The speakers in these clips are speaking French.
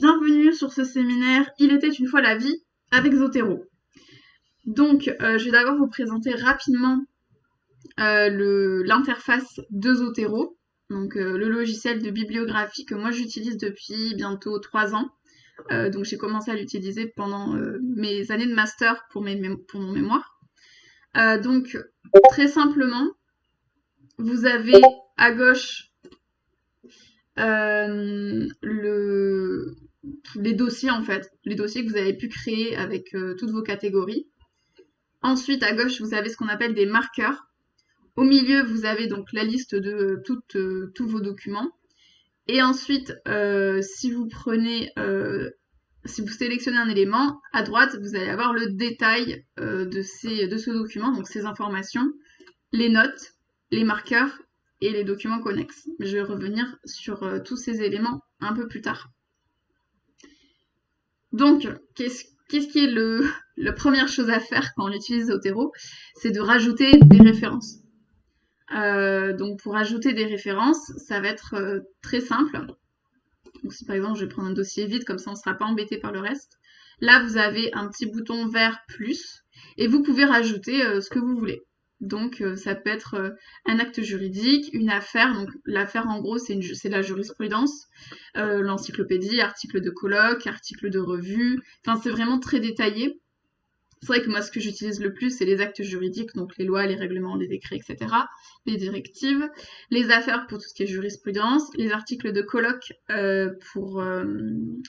bienvenue sur ce séminaire Il était une fois la vie avec Zotero. Donc, je vais d'abord vous présenter rapidement l'interface de Zotero, donc le logiciel de bibliographie que moi j'utilise depuis bientôt 3 ans. Donc j'ai commencé à l'utiliser pendant mes années de master pour mon mémoire. Donc, très simplement, vous avez à gauche les dossiers en fait, les dossiers que vous avez pu créer avec toutes vos catégories. Ensuite, à gauche, vous avez ce qu'on appelle des marqueurs. Au milieu, vous avez donc la liste de tous vos documents. Et ensuite, si vous sélectionnez un élément, à droite, vous allez avoir le détail de ce document, donc ces informations, les notes, les marqueurs et les documents connexes. Je vais revenir sur tous ces éléments un peu plus tard. Donc, qu'est-ce qui est la première chose à faire quand on utilise Zotero? C'est de rajouter des références. Donc, pour ajouter des références, ça va être très simple. Donc, si par exemple, je vais prendre un dossier vide, comme ça on ne sera pas embêté par le reste. Là, vous avez un petit bouton vert plus, et vous pouvez rajouter ce que vous voulez. Donc, ça peut être un acte juridique, une affaire. Donc, l'affaire, en gros, c'est la jurisprudence, l'encyclopédie, article de colloque, article de revue. Enfin, c'est vraiment très détaillé. C'est vrai que moi, ce que j'utilise le plus, c'est les actes juridiques, donc les lois, les règlements, les décrets, etc., les directives, les affaires pour tout ce qui est jurisprudence, les articles de colloque pour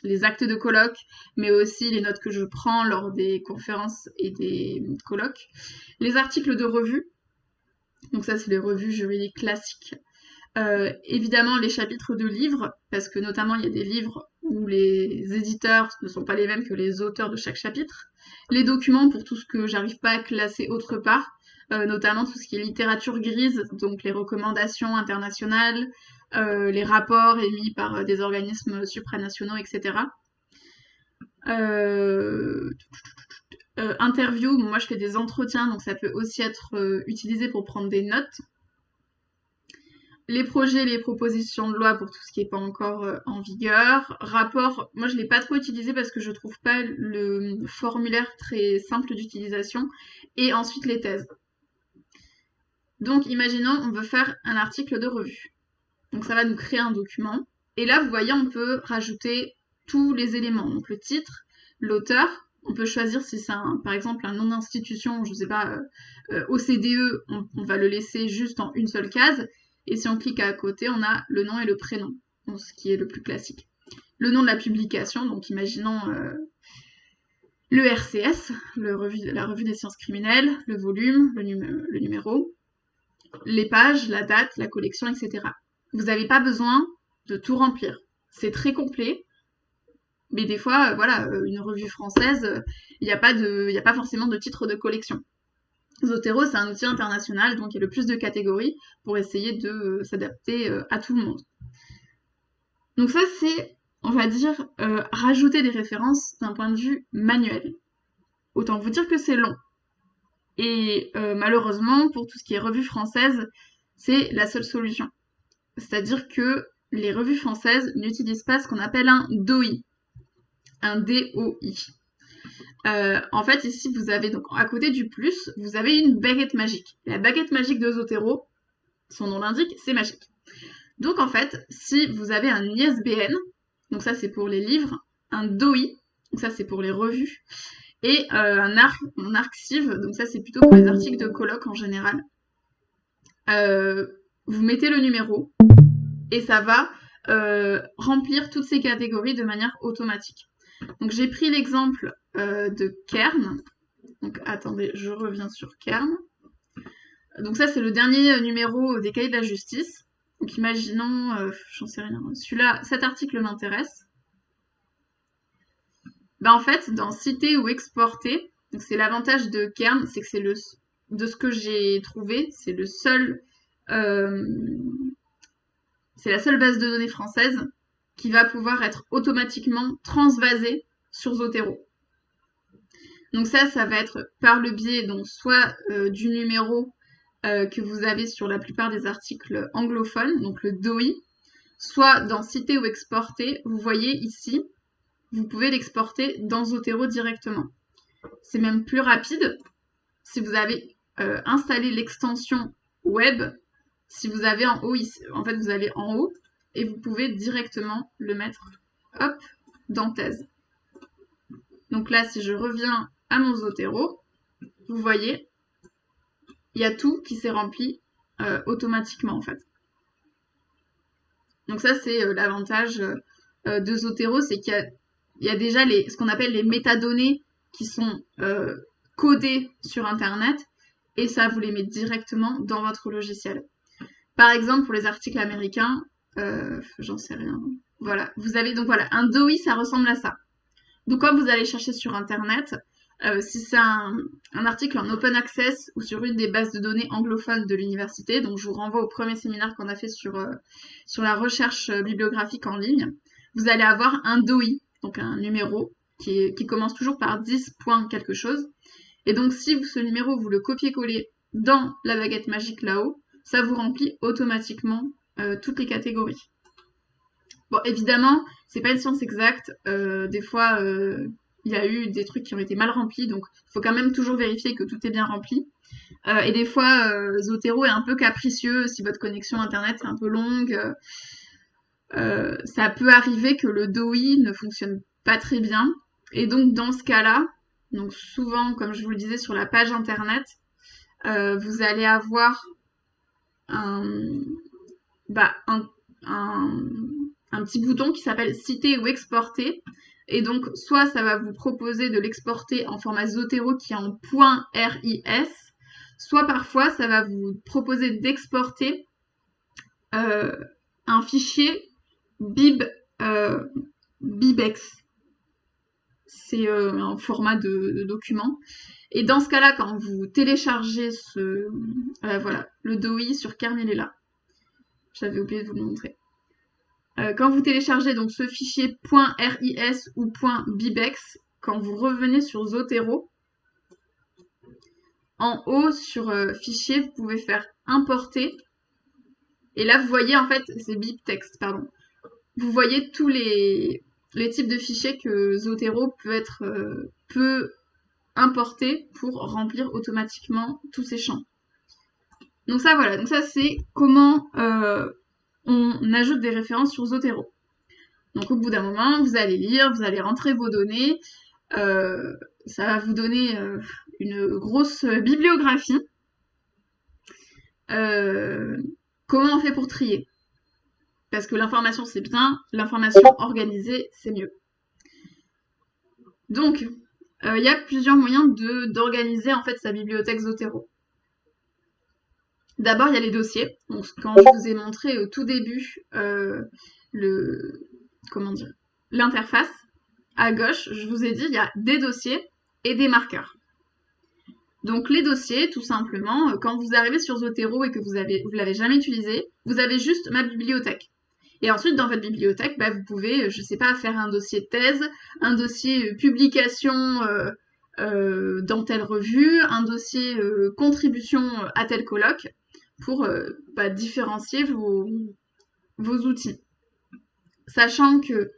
les actes de colloque, mais aussi les notes que je prends lors des conférences et des colloques, les articles de revue, donc ça, c'est les revues juridiques classiques. Évidemment, les chapitres de livres, parce que notamment, il y a des livres où les éditeurs ne sont pas les mêmes que les auteurs de chaque chapitre. Les documents pour tout ce que j'arrive pas à classer autre part, notamment tout ce qui est littérature grise, donc les recommandations internationales, les rapports émis par des organismes supranationaux, etc. Interview, moi je fais des entretiens, donc ça peut aussi être utilisé pour prendre des notes. Les projets, les propositions de loi pour tout ce qui n'est pas encore en vigueur. Rapport, moi je ne l'ai pas trop utilisé parce que je trouve pas le formulaire très simple d'utilisation. Et ensuite les thèses. Donc imaginons on veut faire un article de revue. Donc ça va nous créer un document. Et là vous voyez on peut rajouter tous les éléments. Donc le titre, l'auteur. On peut choisir si c'est par exemple un nom d'institution, je ne sais pas, OCDE, on va le laisser juste en une seule case. Et si on clique à côté, on a le nom et le prénom, donc ce qui est le plus classique. Le nom de la publication, donc imaginons le RCS, la revue des sciences criminelles, le volume, le numéro, les pages, la date, la collection, etc. Vous n'avez pas besoin de tout remplir. C'est très complet, mais des fois, voilà, une revue française, il n'y a pas forcément de titre de collection. Zotero, c'est un outil international, donc il y a le plus de catégories pour essayer de s'adapter à tout le monde. Donc ça, c'est, on va dire, rajouter des références d'un point de vue manuel. Autant vous dire que c'est long. Et malheureusement, pour tout ce qui est revue française, c'est la seule solution. C'est-à-dire que les revues françaises n'utilisent pas ce qu'on appelle un DOI. Un DOI. En fait, ici, vous avez donc à côté du plus, vous avez une baguette magique. La baguette magique de Zotero, son nom l'indique, c'est magique. Donc en fait, si vous avez un ISBN, donc ça c'est pour les livres, un DOI, donc ça c'est pour les revues, et un ARXIV, donc ça c'est plutôt pour les articles de colloque en général. Vous mettez le numéro et ça va remplir toutes ces catégories de manière automatique. Donc j'ai pris l'exemple de Kern. Donc attendez, je reviens sur Kern. Donc ça c'est le dernier numéro des Cahiers de la Justice. Donc imaginons, j'en sais rien, celui-là, cet article m'intéresse. En fait, dans citer ou exporter, donc c'est l'avantage de Kern, c'est que de ce que j'ai trouvé, c'est c'est la seule base de données française qui va pouvoir être automatiquement transvasée sur Zotero. Donc ça va être par le biais donc soit du numéro que vous avez sur la plupart des articles anglophones, donc le DOI, soit dans citer ou exporter, vous voyez ici, vous pouvez l'exporter dans Zotero directement. C'est même plus rapide si vous avez installé l'extension web. Si vous avez en haut, ici, en fait, vous allez en haut et vous pouvez directement le mettre, hop, dans Thèse. Donc là, si je reviens à mon Zotero, vous voyez, il y a tout qui s'est rempli automatiquement, en fait. Donc ça, c'est l'avantage de Zotero, c'est qu'il y a déjà ce qu'on appelle les métadonnées qui sont codées sur Internet, et ça, vous les met directement dans votre logiciel. Par exemple, pour les articles américains, j'en sais rien. Voilà, vous avez donc voilà, un DOI, ça ressemble à ça. Donc quand vous allez chercher sur Internet, si c'est un article en open access ou sur une des bases de données anglophones de l'université, donc je vous renvoie au premier séminaire qu'on a fait sur la recherche bibliographique en ligne, vous allez avoir un DOI, donc un numéro qui commence toujours par 10 points quelque chose. Et donc si ce numéro, vous le copiez-collez dans la baguette magique là-haut, ça vous remplit automatiquement toutes les catégories. Bon, évidemment, c'est pas une science exacte. Des fois, il y a eu des trucs qui ont été mal remplis, donc il faut quand même toujours vérifier que tout est bien rempli. Et des fois, Zotero est un peu capricieux si votre connexion Internet est un peu longue. Ça peut arriver que le DOI ne fonctionne pas très bien. Et donc, dans ce cas-là, donc souvent, comme je vous le disais, sur la page Internet, vous allez avoir un petit bouton qui s'appelle citer ou exporter. Et donc, soit ça va vous proposer de l'exporter en format Zotero qui est en .ris, soit parfois ça va vous proposer d'exporter un fichier bibex. C'est un format de document. Et dans ce cas-là, quand vous téléchargez voilà, le DOI sur Kernel est là. J'avais oublié de vous le montrer. Quand vous téléchargez donc ce fichier .ris ou .bibex, quand vous revenez sur Zotero, en haut sur fichier, vous pouvez faire importer. Et là, vous voyez en fait, c'est bibtext, pardon. Vous voyez tous les types de fichiers que Zotero peut importer pour remplir automatiquement tous ces champs. Donc ça, voilà. Donc ça, c'est comment on ajoute des références sur Zotero. Donc au bout d'un moment, vous allez lire, vous allez rentrer vos données. Ça va vous donner une grosse bibliographie. Comment on fait pour trier? Parce que l'information, c'est bien. L'information organisée, c'est mieux. Donc, il y a plusieurs moyens d'organiser en fait sa bibliothèque Zotero. D'abord, il y a les dossiers. Donc, quand je vous ai montré au tout début l'interface, à gauche, je vous ai dit, il y a des dossiers et des marqueurs. Donc, les dossiers, tout simplement, quand vous arrivez sur Zotero et que vous l'avez jamais utilisé, vous avez juste ma bibliothèque. Et ensuite, dans votre bibliothèque, vous pouvez, je sais pas, faire un dossier thèse, un dossier publication dans telle revue, un dossier contribution à tel colloque, pour différencier vos outils. Sachant que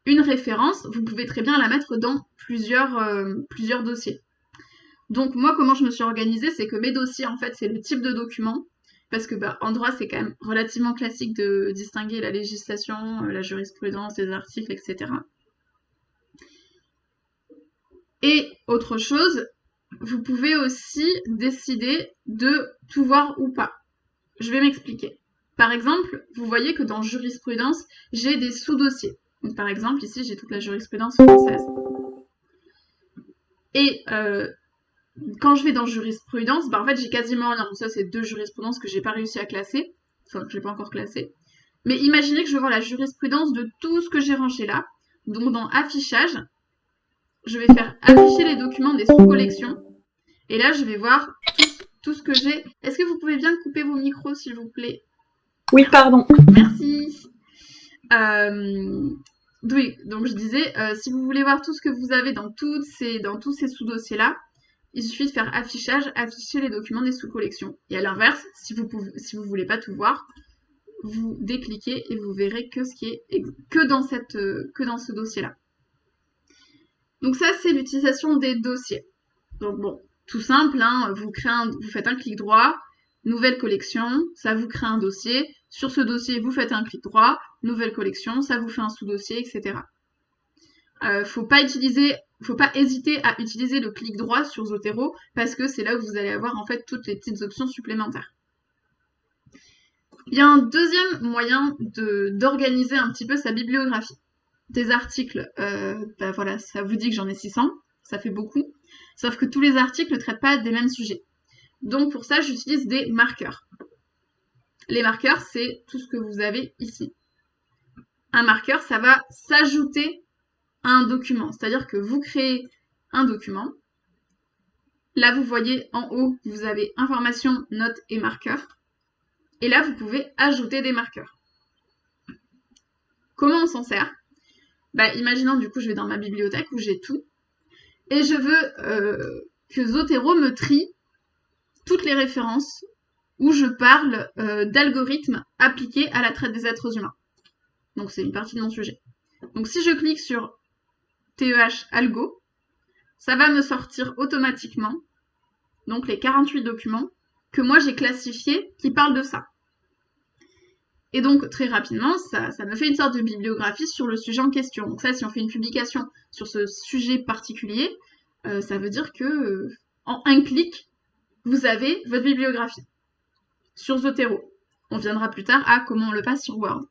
une référence, vous pouvez très bien la mettre dans plusieurs dossiers. Donc moi, comment je me suis organisée, c'est que mes dossiers, en fait, c'est le type de document, parce que en droit, c'est quand même relativement classique de distinguer la législation, la jurisprudence, les articles, etc. Et autre chose, vous pouvez aussi décider de tout voir ou pas. Je vais m'expliquer. Par exemple, vous voyez que dans jurisprudence, j'ai des sous-dossiers. Donc, par exemple, ici, j'ai toute la jurisprudence française. Et quand je vais dans jurisprudence, en fait, j'ai quasiment rien. Donc ça, c'est 2 jurisprudences que j'ai pas réussi à classer. Enfin, que j'ai pas encore classées. Mais imaginez que je veux voir la jurisprudence de tout ce que j'ai rangé là. Donc, dans affichage, je vais faire afficher les documents des sous-collections. Et là, je vais voir tout ce que j'ai. Est-ce que vous pouvez bien couper vos micros, s'il vous plaît? Oui, pardon. Merci. Oui, donc je disais, si vous voulez voir tout ce que vous avez dans tous ces sous-dossiers-là, il suffit de faire affichage, afficher les documents des sous-collections. Et à l'inverse, si vous voulez pas tout voir, vous décliquez et vous verrez que ce qui est que dans ce dossier-là. Donc ça, c'est l'utilisation des dossiers. Donc bon, tout simple, hein, vous faites un clic droit, nouvelle collection, ça vous crée un dossier. Sur ce dossier, vous faites un clic droit, nouvelle collection, ça vous fait un sous-dossier, etc. Faut pas hésiter à utiliser le clic droit sur Zotero parce que c'est là où vous allez avoir en fait toutes les petites options supplémentaires. Il y a un deuxième moyen d'organiser un petit peu sa bibliographie. Des articles, voilà, ça vous dit que j'en ai 600, ça fait beaucoup. Sauf que tous les articles ne traitent pas des mêmes sujets. Donc pour ça, j'utilise des marqueurs. Les marqueurs, c'est tout ce que vous avez ici. Un marqueur, ça va s'ajouter à un document. C'est-à-dire que vous créez un document. Là, vous voyez en haut, vous avez information, notes et marqueurs. Et là, vous pouvez ajouter des marqueurs. Comment on s'en sert? Imaginons, du coup, je vais dans ma bibliothèque où j'ai tout. Et je veux que Zotero me trie toutes les références où je parle d'algorithmes appliqués à la traite des êtres humains. Donc c'est une partie de mon sujet. Donc si je clique sur TEH Algo, ça va me sortir automatiquement donc les 48 documents que moi j'ai classifiés qui parlent de ça. Et donc très rapidement, ça me fait une sorte de bibliographie sur le sujet en question. Donc ça, si on fait une publication sur ce sujet particulier, ça veut dire que en un clic, vous avez votre bibliographie sur Zotero. On viendra plus tard à comment on le passe sur Word.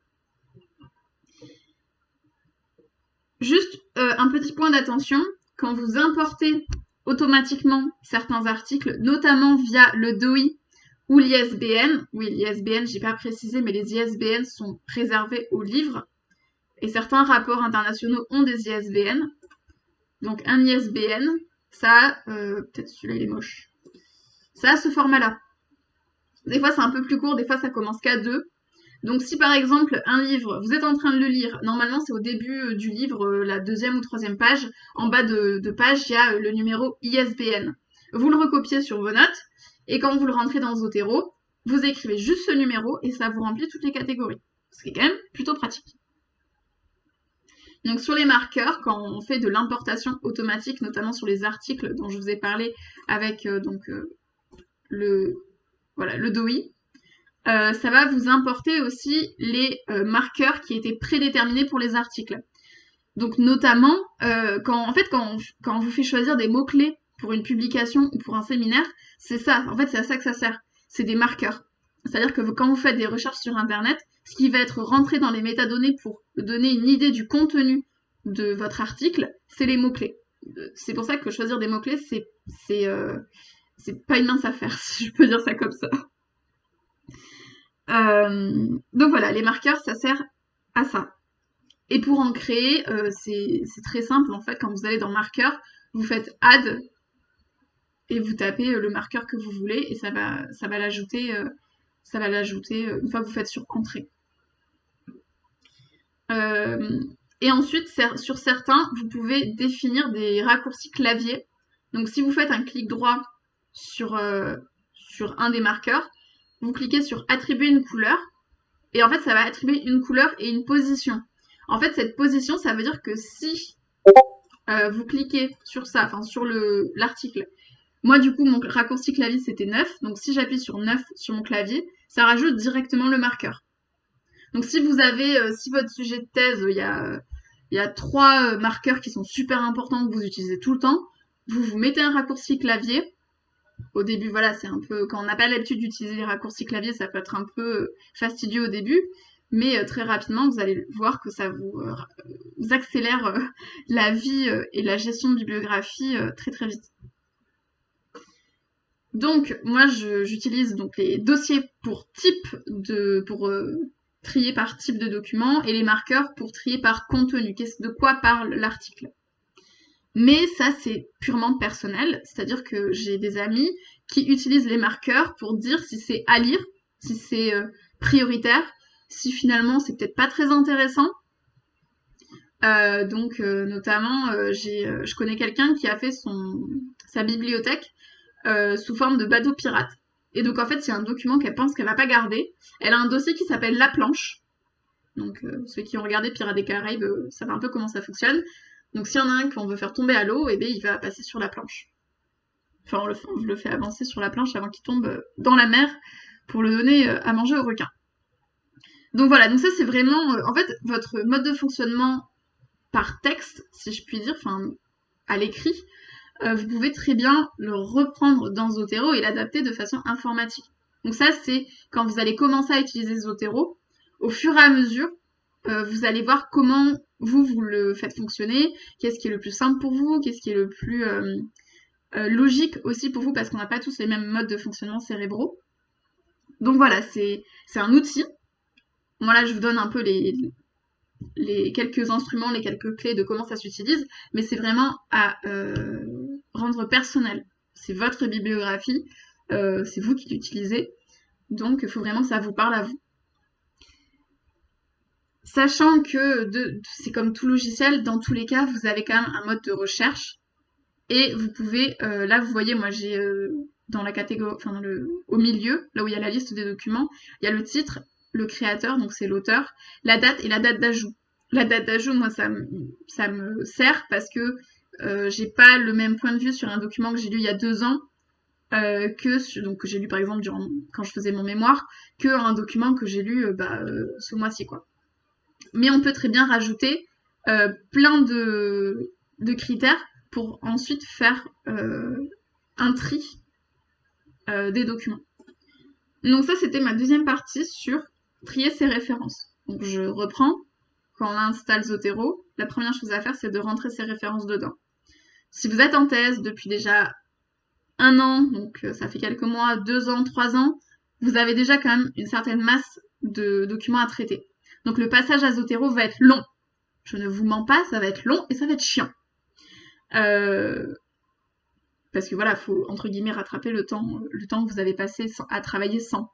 Juste un petit point d'attention, quand vous importez automatiquement certains articles, notamment via le DOI ou l'ISBN, oui l'ISBN j'ai pas précisé, mais les ISBN sont réservés aux livres, et certains rapports internationaux ont des ISBN. Donc un ISBN, ça peut-être celui-là il est moche, ça a ce format-là. Des fois c'est un peu plus court, des fois ça commence qu'à 2. Donc si par exemple un livre, vous êtes en train de le lire, normalement c'est au début du livre, la 2e ou 3e page, en bas de page il y a le numéro ISBN. Vous le recopiez sur vos notes, et quand vous le rentrez dans Zotero, vous écrivez juste ce numéro et ça vous remplit toutes les catégories. Ce qui est quand même plutôt pratique. Donc sur les marqueurs, quand on fait de l'importation automatique, notamment sur les articles dont je vous ai parlé avec le DOI, ça va vous importer aussi les marqueurs qui étaient prédéterminés pour les articles. Donc notamment, quand on vous fait choisir des mots-clés pour une publication ou pour un séminaire, c'est ça, en fait c'est à ça que ça sert, c'est des marqueurs. C'est-à-dire que quand vous faites des recherches sur Internet, ce qui va être rentré dans les métadonnées pour donner une idée du contenu de votre article, c'est les mots-clés. C'est pour ça que choisir des mots-clés, c'est pas une mince affaire, si je peux dire ça comme ça. Donc voilà, les marqueurs, ça sert à ça. Et pour en créer, c'est très simple en fait, quand vous allez dans marqueur, vous faites add et vous tapez le marqueur que vous voulez et ça va l'ajouter une fois que vous faites sur entrée. Et ensuite, sur certains, vous pouvez définir des raccourcis clavier. Donc si vous faites un clic droit sur un des marqueurs, vous cliquez sur attribuer une couleur et en fait ça va attribuer une couleur et une position. En fait cette position ça veut dire que si vous cliquez sur ça, enfin sur l'article, moi du coup mon raccourci clavier c'était 9, donc si j'appuie sur 9 sur mon clavier, ça rajoute directement le marqueur. Donc si vous avez, si votre sujet de thèse, il y a 3 marqueurs qui sont super importants que vous utilisez tout le temps, vous mettez un raccourci clavier. Au début, voilà, c'est un peu... Quand on n'a pas l'habitude d'utiliser les raccourcis clavier, ça peut être un peu fastidieux au début, mais très rapidement, vous allez voir que ça vous accélère la vie et la gestion de bibliographie très très vite. Donc, moi, j'utilise donc les dossiers pour trier par type de document et les marqueurs pour trier par contenu. De quoi parle l'article? Mais ça, c'est purement personnel, c'est-à-dire que j'ai des amis qui utilisent les marqueurs pour dire si c'est à lire, si c'est prioritaire, si finalement c'est peut-être pas très intéressant. Notamment, je connais quelqu'un qui a fait sa bibliothèque sous forme de bateau pirate. Et donc en fait, c'est un document qu'elle pense qu'elle va pas garder. Elle a un dossier qui s'appelle La Planche. Donc ceux qui ont regardé Pirates des Caraïbes savent un peu comment ça fonctionne. Donc s'il y en a un qu'on veut faire tomber à l'eau, et bien il va passer sur la planche. Enfin, on le fait avancer sur la planche avant qu'il tombe dans la mer pour le donner à manger au requin. Donc voilà, donc ça c'est vraiment, en fait, votre mode de fonctionnement par texte, si je puis dire, enfin, à l'écrit, vous pouvez très bien le reprendre dans Zotero et l'adapter de façon informatique. Donc ça, c'est quand vous allez commencer à utiliser Zotero, au fur et à mesure, vous allez voir comment vous le faites fonctionner, qu'est-ce qui est le plus simple pour vous, qu'est-ce qui est le plus logique aussi pour vous, parce qu'on n'a pas tous les mêmes modes de fonctionnement cérébraux. Donc voilà, c'est un outil. Moi là, je vous donne un peu les quelques instruments, les quelques clés de comment ça s'utilise, mais c'est vraiment à rendre personnel. C'est votre bibliographie, c'est vous qui l'utilisez, donc il faut vraiment que ça vous parle à vous. Sachant que c'est comme tout logiciel, dans tous les cas, vous avez quand même un mode de recherche, et vous pouvez, là vous voyez, moi j'ai dans la catégorie, enfin au milieu, là où il y a la liste des documents, il y a le titre, le créateur, donc c'est l'auteur, la date et la date d'ajout. La date d'ajout, moi, ça me sert parce que j'ai pas le même point de vue sur un document que j'ai lu il y a 2 ans que j'ai lu par exemple quand je faisais mon mémoire, que un document que j'ai lu ce mois-ci, quoi. Mais on peut très bien rajouter plein de critères pour ensuite faire un tri des documents. Donc ça, c'était ma deuxième partie sur trier ses références. Donc je reprends. Quand on installe Zotero, la première chose à faire, c'est de rentrer ses références dedans. Si vous êtes en thèse depuis déjà 1 an, donc ça fait quelques mois, 2 ans, 3 ans, vous avez déjà quand même une certaine masse de documents à traiter. Donc le passage à Zotero va être long. Je ne vous mens pas, ça va être long et ça va être chiant. Parce que voilà, il faut entre guillemets rattraper le temps que vous avez passé à travailler sans.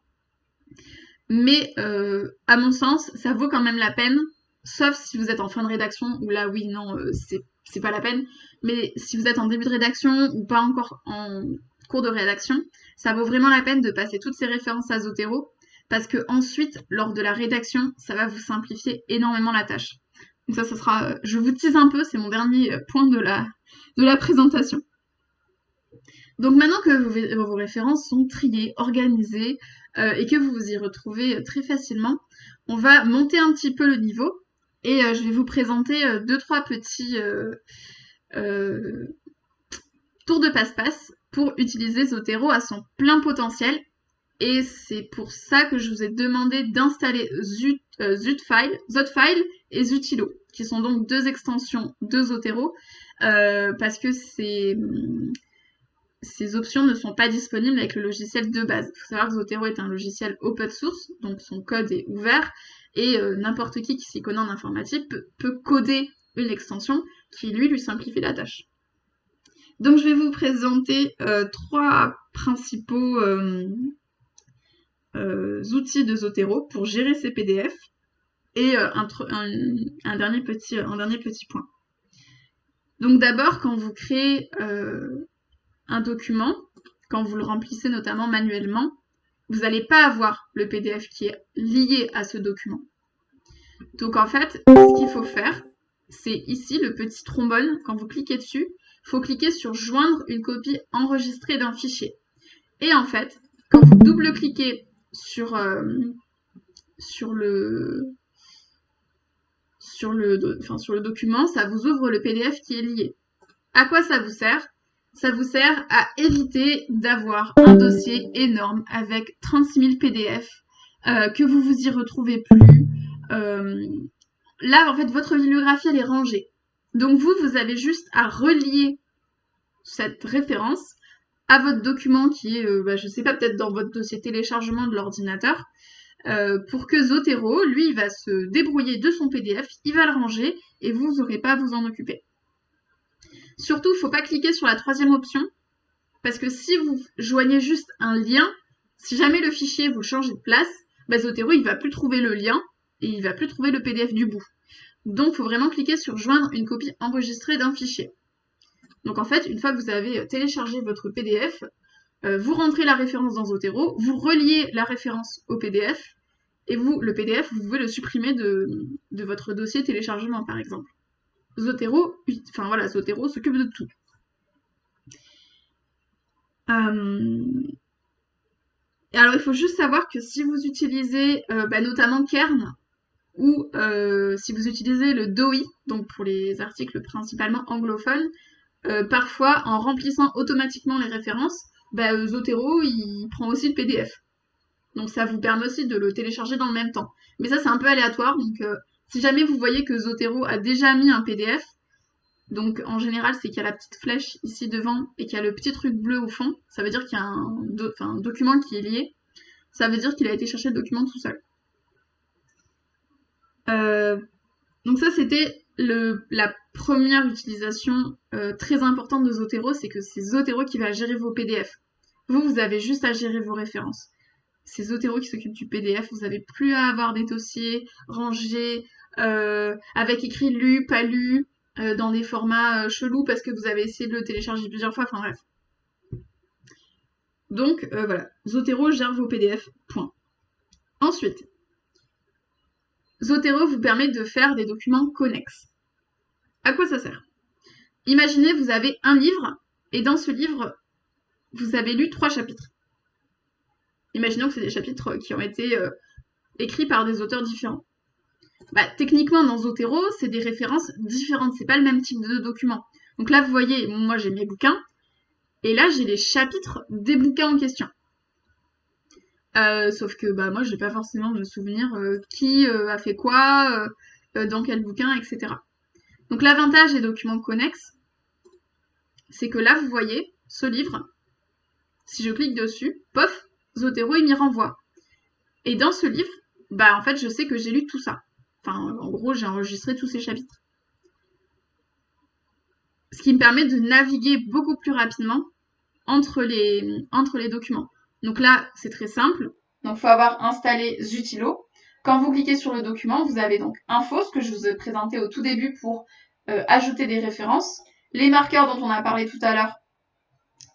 Mais à mon sens, ça vaut quand même la peine, sauf si vous êtes en fin de rédaction, où là oui, non, c'est pas la peine. Mais si vous êtes en début de rédaction ou pas encore en cours de rédaction, ça vaut vraiment la peine de passer toutes ces références à Zotero, parce que ensuite, lors de la rédaction, ça va vous simplifier énormément la tâche. Donc ça sera, je vous tease un peu, c'est mon dernier point de la présentation. Donc maintenant que vos références sont triées, organisées, et que vous vous y retrouvez très facilement, on va monter un petit peu le niveau, et je vais vous présenter 2-3 petits tours de passe-passe pour utiliser Zotero à son plein potentiel. Et c'est pour ça que je vous ai demandé d'installer Zotfile et Zutilo, qui sont donc 2 extensions de Zotero, parce que ces options ne sont pas disponibles avec le logiciel de base. Il faut savoir que Zotero est un logiciel open source, donc son code est ouvert, et n'importe qui s'y connaît en informatique peut coder une extension qui, lui simplifie la tâche. Donc je vais vous présenter 3 principaux outils de Zotero pour gérer ses PDF, et un dernier petit point. Donc d'abord, quand vous créez un document, quand vous le remplissez notamment manuellement, vous n'allez pas avoir le PDF qui est lié à ce document. Donc en fait, ce qu'il faut faire, c'est ici le petit trombone, quand vous cliquez dessus, il faut cliquer sur joindre une copie enregistrée d'un fichier. Et en fait, quand vous double-cliquez sur le document, ça vous ouvre le PDF qui est lié. À quoi ça vous sert ? Ça vous sert à éviter d'avoir un dossier énorme avec 36 000 PDF, que vous vous y retrouvez plus. Là, en fait, votre bibliographie, elle est rangée. Donc vous avez juste à relier cette référence à votre document qui est, je sais pas, peut-être dans votre dossier téléchargement de l'ordinateur, pour que Zotero, lui, il va se débrouiller de son PDF, il va le ranger, et vous n'aurez pas à vous en occuper. Surtout, il ne faut pas cliquer sur la 3e option, parce que si vous joignez juste un lien, si jamais le fichier, vous le changez de place, Zotero, il ne va plus trouver le lien, et il ne va plus trouver le PDF du bout. Donc, il faut vraiment cliquer sur « Joindre une copie enregistrée d'un fichier ». Donc, en fait, une fois que vous avez téléchargé votre PDF, vous rentrez la référence dans Zotero, vous reliez la référence au PDF, et le PDF, vous pouvez le supprimer de votre dossier téléchargement, par exemple. Zotero, enfin voilà, Zotero s'occupe de tout. Et alors il faut juste savoir que si vous utilisez notamment Kern ou si vous utilisez le DOI, donc pour les articles principalement anglophones, parfois en remplissant automatiquement les références, Zotero il prend aussi le PDF. Donc ça vous permet aussi de le télécharger dans le même temps. Mais ça c'est un peu aléatoire, donc si jamais vous voyez que Zotero a déjà mis un PDF, donc en général c'est qu'il y a la petite flèche ici devant et qu'il y a le petit truc bleu au fond, ça veut dire qu'il y a un document qui est lié, ça veut dire qu'il a été chercher le document tout seul. Donc ça c'était la première utilisation très importante de Zotero, c'est que c'est Zotero qui va gérer vos PDF. Vous avez juste à gérer vos références. C'est Zotero qui s'occupe du PDF, vous n'avez plus à avoir des dossiers rangés, avec écrit lu, pas lu, dans des formats chelous parce que vous avez essayé de le télécharger plusieurs fois, enfin bref. Donc voilà, Zotero gère vos PDF, point. Ensuite, Zotero vous permet de faire des documents connexes. À quoi ça sert? Imaginez, vous avez un livre, et dans ce livre, vous avez lu 3 chapitres. Imaginons que c'est des chapitres qui ont été écrits par des auteurs différents. Techniquement, dans Zotero, c'est des références différentes, c'est pas le même type de document. Donc là, vous voyez, moi j'ai mes bouquins, et là j'ai les chapitres des bouquins en question. Sauf que moi je vais pas forcément me souvenir qui a fait quoi, dans quel bouquin, etc. Donc l'avantage des documents connexes, c'est que là vous voyez ce livre, si je clique dessus, pof, Zotero il m'y renvoie. Et dans ce livre, en fait je sais que j'ai lu tout ça. Enfin en gros j'ai enregistré tous ces chapitres. Ce qui me permet de naviguer beaucoup plus rapidement entre les documents. Donc là c'est très simple. Donc il faut avoir installé Zutilo. Quand vous cliquez sur le document, vous avez donc Info, ce que je vous ai présenté au tout début pour ajouter des références, les marqueurs dont on a parlé tout à l'heure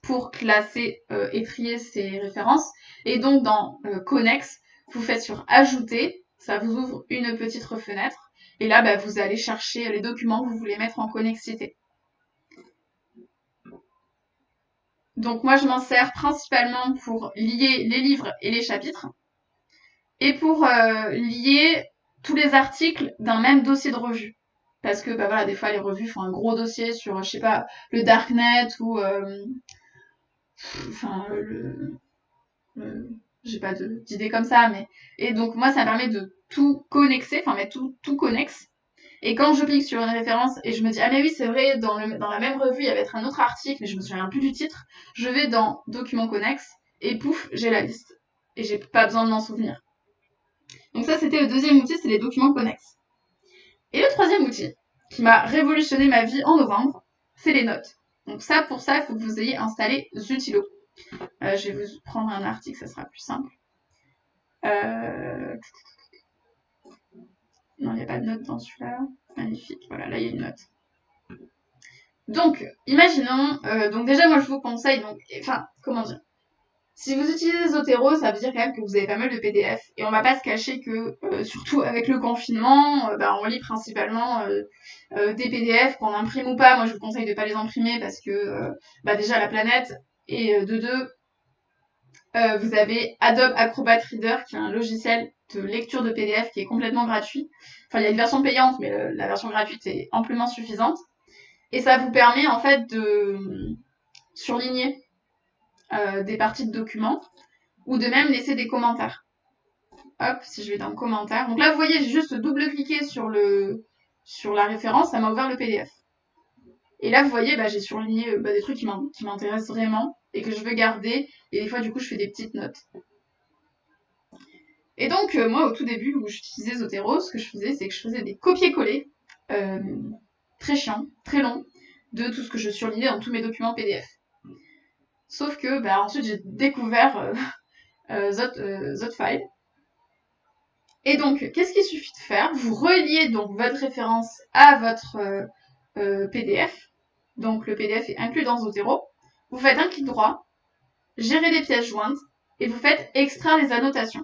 pour classer et trier ces références, et donc dans Connex, vous faites sur Ajouter, ça vous ouvre une petite fenêtre, et là vous allez chercher les documents que vous voulez mettre en connexité. Donc moi je m'en sers principalement pour lier les livres et les chapitres, et pour lier tous les articles d'un même dossier de revue. Parce que voilà, des fois les revues font un gros dossier sur, je sais pas, le Darknet ou j'ai pas d'idée comme ça, mais et donc moi ça me permet de tout connexer, enfin mettre tout connexe. Et quand je clique sur une référence et je me dis ah mais oui c'est vrai dans la même revue il y avait un autre article mais je me souviens plus du titre, je vais dans documents connexes et pouf j'ai la liste et j'ai pas besoin de m'en souvenir. Donc ça c'était le deuxième outil, c'est les documents connexes. Et le troisième outil qui m'a révolutionné ma vie en novembre, c'est les notes. Donc ça pour ça il faut que vous ayez installé Zutilo. Je vais vous prendre un article, ça sera plus simple. Non, il n'y a pas de note dans celui-là. Magnifique. Voilà, là, il y a une note. Donc, imaginons... donc déjà, moi, je vous conseille... comment dire? Si vous utilisez Zotero, ça veut dire quand même que vous avez pas mal de PDF. Et on va pas se cacher que, surtout avec le confinement, on lit principalement des PDF qu'on imprime ou pas. Moi, je vous conseille de pas les imprimer parce que, déjà, la planète. Et de deux, vous avez Adobe Acrobat Reader, qui est un logiciel de lecture de PDF qui est complètement gratuit. Enfin, il y a une version payante, mais la version gratuite est amplement suffisante. Et ça vous permet en fait de surligner des parties de documents ou de même laisser des commentaires. Hop, si je vais dans commentaires. Donc là, vous voyez, j'ai juste double-cliqué sur la référence, ça m'a ouvert le PDF. Et là, vous voyez, j'ai surligné des trucs qui m'intéressent vraiment et que je veux garder. Et des fois, du coup, je fais des petites notes. Et donc, moi, au tout début, où j'utilisais Zotero, ce que je faisais, c'est que je faisais des copier-coller très chiants, très longs, de tout ce que je surlignais dans tous mes documents PDF. Sauf que, ensuite, j'ai découvert Zotfile. Et donc, qu'est-ce qu'il suffit de faire? Vous reliez donc votre référence à votre PDF. Donc, le PDF est inclus dans Zotero. Vous faites un clic droit, gérer les pièces jointes, et vous faites extraire les annotations.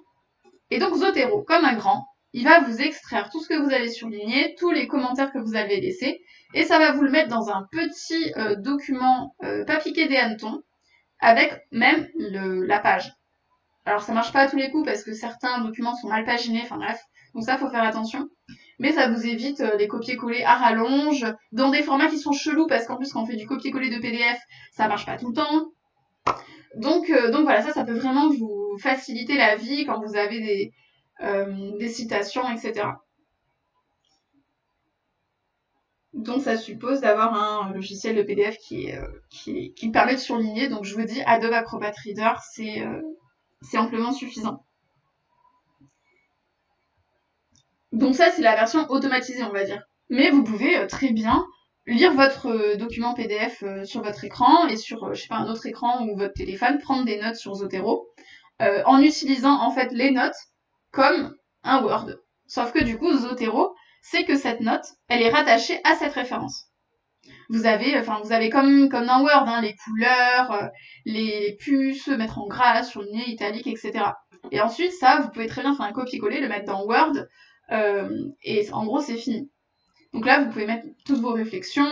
Et donc Zotero, comme un grand, il va vous extraire tout ce que vous avez surligné, tous les commentaires que vous avez laissés, et ça va vous le mettre dans un petit document pas piqué des hannetons, avec même la page. Alors ça marche pas à tous les coups parce que certains documents sont mal paginés, enfin bref, donc ça faut faire attention. Mais ça vous évite les copier-coller à rallonge, dans des formats qui sont chelous parce qu'en plus quand on fait du copier-coller de PDF, ça marche pas tout le temps. Donc voilà, ça peut vraiment vous faciliter la vie quand vous avez des citations, etc. Donc ça suppose d'avoir un logiciel de PDF qui permet de surligner. Donc je vous dis, Adobe Acrobat Reader, c'est amplement suffisant. Donc ça, c'est la version automatisée, on va dire. Mais vous pouvez très bien lire votre document PDF sur votre écran et sur, je sais pas, un autre écran ou votre téléphone, prendre des notes sur Zotero, en utilisant en fait les notes comme un Word. Sauf que du coup, Zotero, c'est que cette note, elle est rattachée à cette référence. Vous avez comme dans Word, hein, les couleurs, les puces, mettre en gras, surligner, italique, etc. Et ensuite, ça, vous pouvez très bien faire un copier-coller, le mettre dans Word, et en gros, c'est fini. Donc là, vous pouvez mettre toutes vos réflexions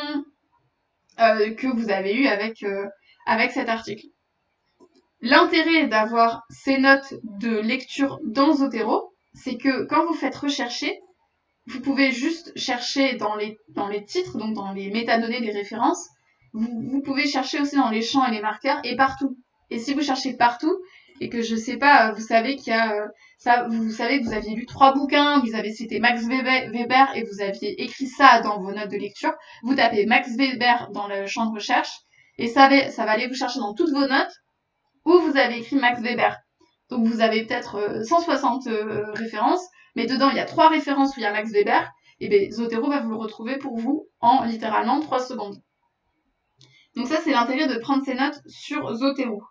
que vous avez eues avec cet article. L'intérêt d'avoir ces notes de lecture dans Zotero, c'est que quand vous faites rechercher, vous pouvez juste chercher dans les titres, donc dans les métadonnées des références. Vous pouvez chercher aussi dans les champs et les marqueurs et partout. Et si vous cherchez partout, et que je sais pas, vous savez qu'il y a vous savez que vous aviez lu 3 bouquins, vous avez cité Max Weber et vous aviez écrit ça dans vos notes de lecture, vous tapez Max Weber dans le champ de recherche et ça va aller vous chercher dans toutes vos notes où vous avez écrit Max Weber. Donc vous avez peut-être 160 références, mais dedans il y a 3 références où il y a Max Weber, et bien Zotero va vous le retrouver pour vous en littéralement 3 secondes. Donc ça c'est l'intérêt de prendre ces notes sur Zotero.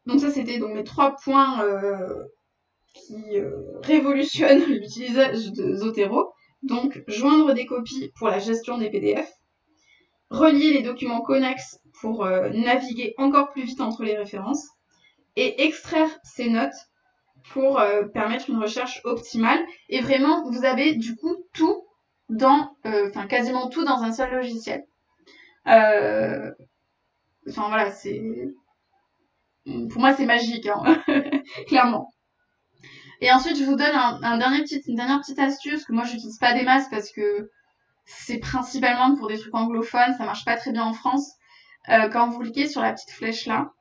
Donc ça c'était donc mes 3 points qui révolutionnent l'utilisation de Zotero. Donc joindre des copies pour la gestion des PDF, relier les documents connexes pour naviguer encore plus vite entre les références, et extraire ces notes pour permettre une recherche optimale. Et vraiment, vous avez du coup tout quasiment tout dans un seul logiciel. Enfin voilà, pour moi c'est magique, hein. Clairement. Et ensuite, je vous donne une dernière petite astuce que moi j'utilise pas des masses parce que c'est principalement pour des trucs anglophones, ça marche pas très bien en France. Quand vous cliquez sur la petite flèche là,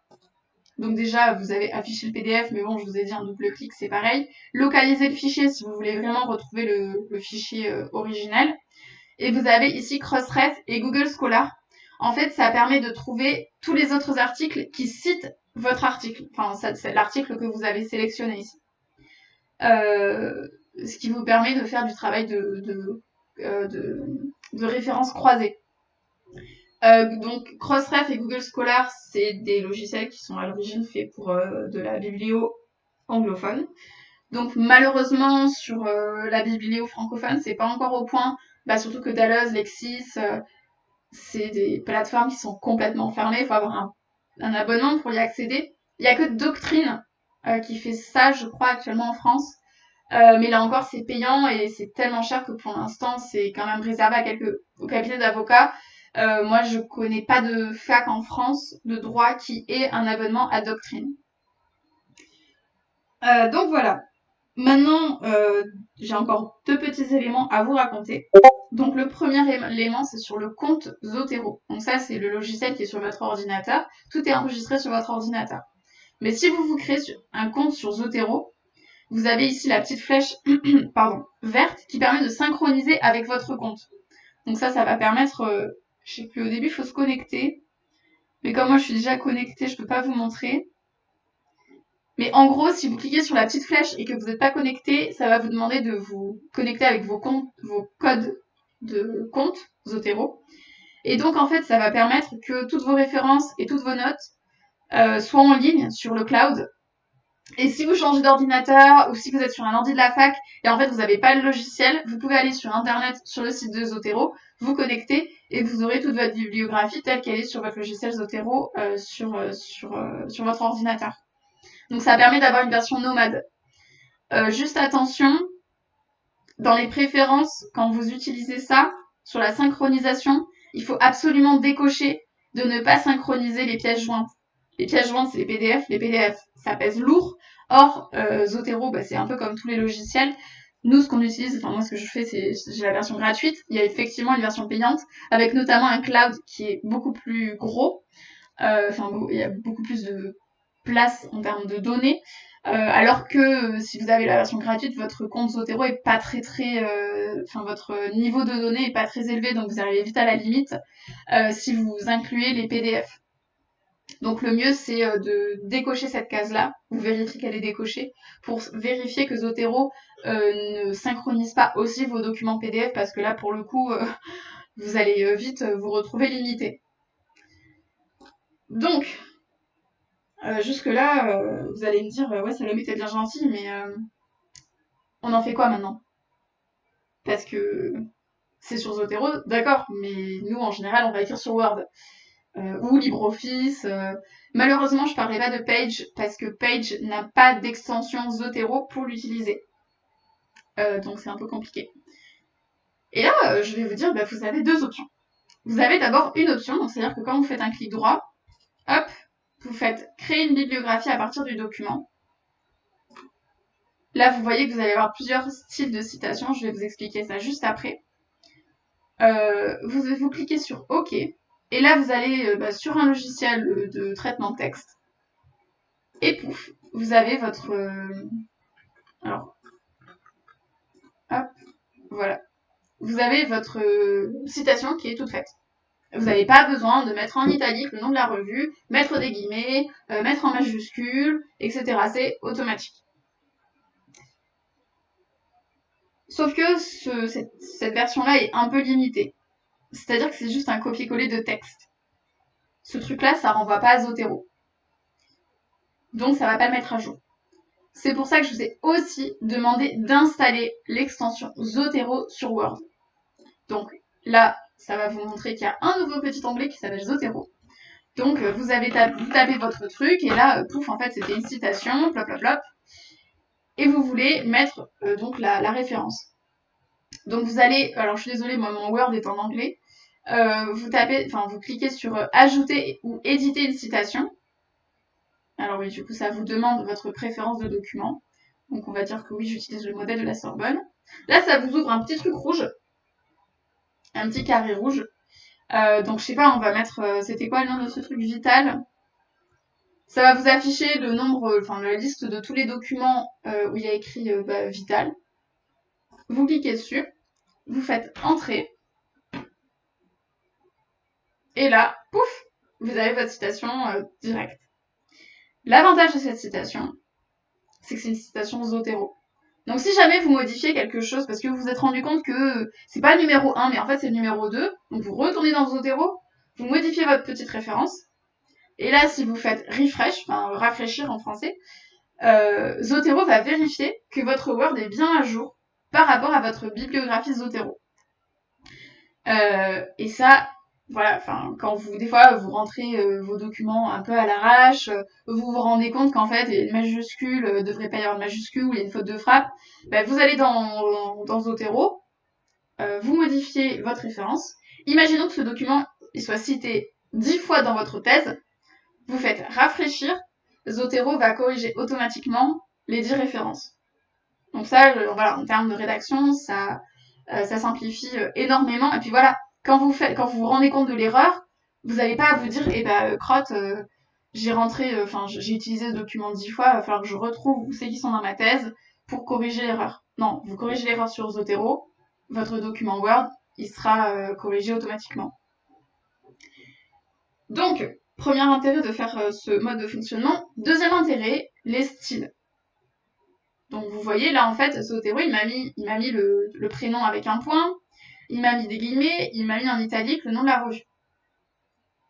donc déjà vous avez affiché le PDF, mais bon, je vous ai dit un double clic, c'est pareil. Localiser le fichier si vous voulez vraiment retrouver le fichier originel. Et vous avez ici Crossref et Google Scholar. En fait, ça permet de trouver tous les autres articles qui citent votre article. Enfin, c'est l'article que vous avez sélectionné ici. Ce qui vous permet de faire du travail de références croisées. Donc Crossref et Google Scholar, c'est des logiciels qui sont à l'origine faits pour de la biblio anglophone. Donc malheureusement sur la biblio francophone, c'est pas encore au point, surtout que Dalloz, Lexis, c'est des plateformes qui sont complètement fermées, il faut avoir un abonnement pour y accéder. Il n'y a que Doctrine qui fait ça, je crois, actuellement en France. Mais là encore, c'est payant et c'est tellement cher que pour l'instant, c'est quand même réservé aux cabinets d'avocats. Moi, je connais pas de fac en France de droit qui ait un abonnement à Doctrine. Donc voilà. Maintenant, j'ai encore 2 petits éléments à vous raconter. Donc le premier élément, c'est sur le compte Zotero. Donc ça, c'est le logiciel qui est sur votre ordinateur. Tout est enregistré sur votre ordinateur. Mais si vous créez un compte sur Zotero, vous avez ici la petite flèche verte qui permet de synchroniser avec votre compte. Donc ça va permettre, je sais plus, au début il faut se connecter, mais comme moi je suis déjà connectée, je peux pas vous montrer. Mais en gros, si vous cliquez sur la petite flèche et que vous n'êtes pas connecté, ça va vous demander de vous connecter avec vos codes de compte Zotero. Et donc en fait, ça va permettre que toutes vos références et toutes vos notes soient en ligne sur le cloud. Et si vous changez d'ordinateur ou si vous êtes sur un ordi de la fac et en fait vous n'avez pas le logiciel, vous pouvez aller sur internet, sur le site de Zotero, vous connecter et vous aurez toute votre bibliographie telle qu'elle est sur votre logiciel Zotero sur votre ordinateur. Donc ça permet d'avoir une version nomade. Juste attention, dans les préférences, quand vous utilisez ça, sur la synchronisation, il faut absolument décocher de ne pas synchroniser les pièces jointes. Les pièces jointes, c'est les PDF. Les PDF, ça pèse lourd. Or, Zotero, bah, c'est un peu comme tous les logiciels. Nous, ce qu'on utilise, enfin moi, ce que je fais, c'est j'ai la version gratuite. Il y a effectivement une version payante, avec notamment un cloud qui est beaucoup plus gros. Enfin, il y a beaucoup plus de place en termes de données. Alors que si vous avez la version gratuite, votre compte Zotero est pas très, enfin votre niveau de données est pas très élevé, donc vous arrivez vite à la limite si vous incluez les PDF. Donc le mieux c'est de décocher cette case-là, vous vérifiez qu'elle est décochée, pour vérifier que Zotero ne synchronise pas aussi vos documents PDF, parce que là pour le coup vous allez vite vous retrouver limité. Donc jusque-là, vous allez me dire ouais Salomé t'es bien gentil, mais on en fait quoi maintenant? Parce que c'est sur Zotero, d'accord, mais nous en général on va écrire sur Word ou LibreOffice. Malheureusement, je ne parlerai pas de Page parce que Page n'a pas d'extension Zotero pour l'utiliser. Donc c'est un peu compliqué. Et là, je vais vous dire, bah, vous avez deux options. Vous avez d'abord une option, donc c'est-à-dire que quand vous faites un clic droit, hop, vous faites créer une bibliographie à partir du document. Là, vous voyez que vous allez avoir plusieurs styles de citation, je vais vous expliquer ça juste après. Vous cliquez sur OK, et là vous allez sur un logiciel de traitement de texte, et pouf, vous avez votre... alors, hop, voilà. Vous avez votre citation qui est toute faite. Vous n'avez pas besoin de mettre en italique le nom de la revue, mettre des guillemets, mettre en majuscule, etc. C'est automatique. Sauf que cette version-là est un peu limitée. C'est-à-dire que c'est juste un copier-coller de texte. Ce truc-là, ça renvoie pas à Zotero. Donc ça va pas le mettre à jour. C'est pour ça que je vous ai aussi demandé d'installer l'extension Zotero sur Word. Donc là, ça va vous montrer qu'il y a un nouveau petit onglet qui s'appelle Zotero. Donc vous tapez votre truc et là, pouf, en fait c'était une citation, plop plop plop. Et vous voulez mettre donc la référence. Donc vous allez, alors je suis désolée, moi mon Word est en anglais. Vous cliquez sur ajouter ou éditer une citation. Alors oui, du coup, ça vous demande votre préférence de document. Donc on va dire que oui, j'utilise le modèle de la Sorbonne. Là, ça vous ouvre un petit truc rouge, un petit carré rouge. Donc je sais pas, on va mettre, c'était quoi le nom de ce truc vital? Ça va vous afficher le nombre, enfin la liste de tous les documents où il y a écrit vital. Vous cliquez dessus, vous faites entrer, et là, pouf, vous avez votre citation directe. L'avantage de cette citation, c'est que c'est une citation Zotero. Donc si jamais vous modifiez quelque chose parce que vous vous êtes rendu compte que c'est pas le numéro 1 mais en fait c'est le numéro 2, donc vous retournez dans Zotero, vous modifiez votre petite référence, et là si vous faites refresh, enfin rafraîchir en français, Zotero va vérifier que votre Word est bien à jour par rapport à votre bibliographie Zotero. Et ça, voilà, enfin, quand des fois, vous rentrez vos documents un peu à l'arrache, vous vous rendez compte qu'en fait, il y a une majuscule, devrait pas y avoir de majuscule, ou il y a une faute de frappe, vous allez dans Zotero, vous modifiez votre référence. Imaginons que ce document, il soit cité 10 fois dans votre thèse, vous faites rafraîchir, Zotero va corriger automatiquement les 10 références. Donc ça, voilà, en termes de rédaction, ça simplifie énormément. Et puis voilà, quand vous vous rendez compte de l'erreur, vous n'allez pas à vous dire, crotte, j'ai utilisé ce document 10 fois, il va falloir que je retrouve où c'est qui sont dans ma thèse pour corriger l'erreur. Non, vous corrigez l'erreur sur Zotero, votre document Word, il sera corrigé automatiquement. Donc, premier intérêt de faire ce mode de fonctionnement. Deuxième intérêt, les styles. Donc vous voyez là en fait Zotero il m'a mis le prénom avec un point, il m'a mis des guillemets, il m'a mis en italique le nom de la revue.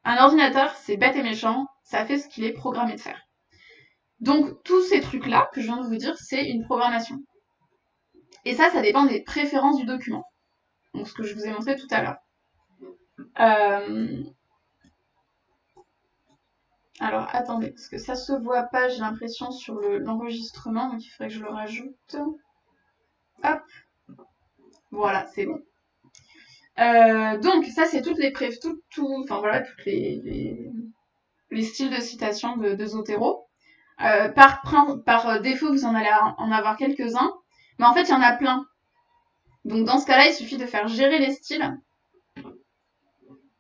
Un ordinateur c'est bête et méchant, ça fait ce qu'il est programmé de faire. Donc tous ces trucs là que je viens de vous dire c'est une programmation. Et ça dépend des préférences du document. Donc ce que je vous ai montré tout à l'heure. Alors, attendez, parce que ça se voit pas, j'ai l'impression, sur l'enregistrement, donc il faudrait que je le rajoute. Hop, voilà, c'est bon. Donc, ça, c'est toutes les enfin voilà, toutes les styles de citation de Zotero. Par défaut, vous en allez en avoir quelques-uns, mais en fait, il y en a plein. Donc, dans ce cas-là, il suffit de faire gérer les styles.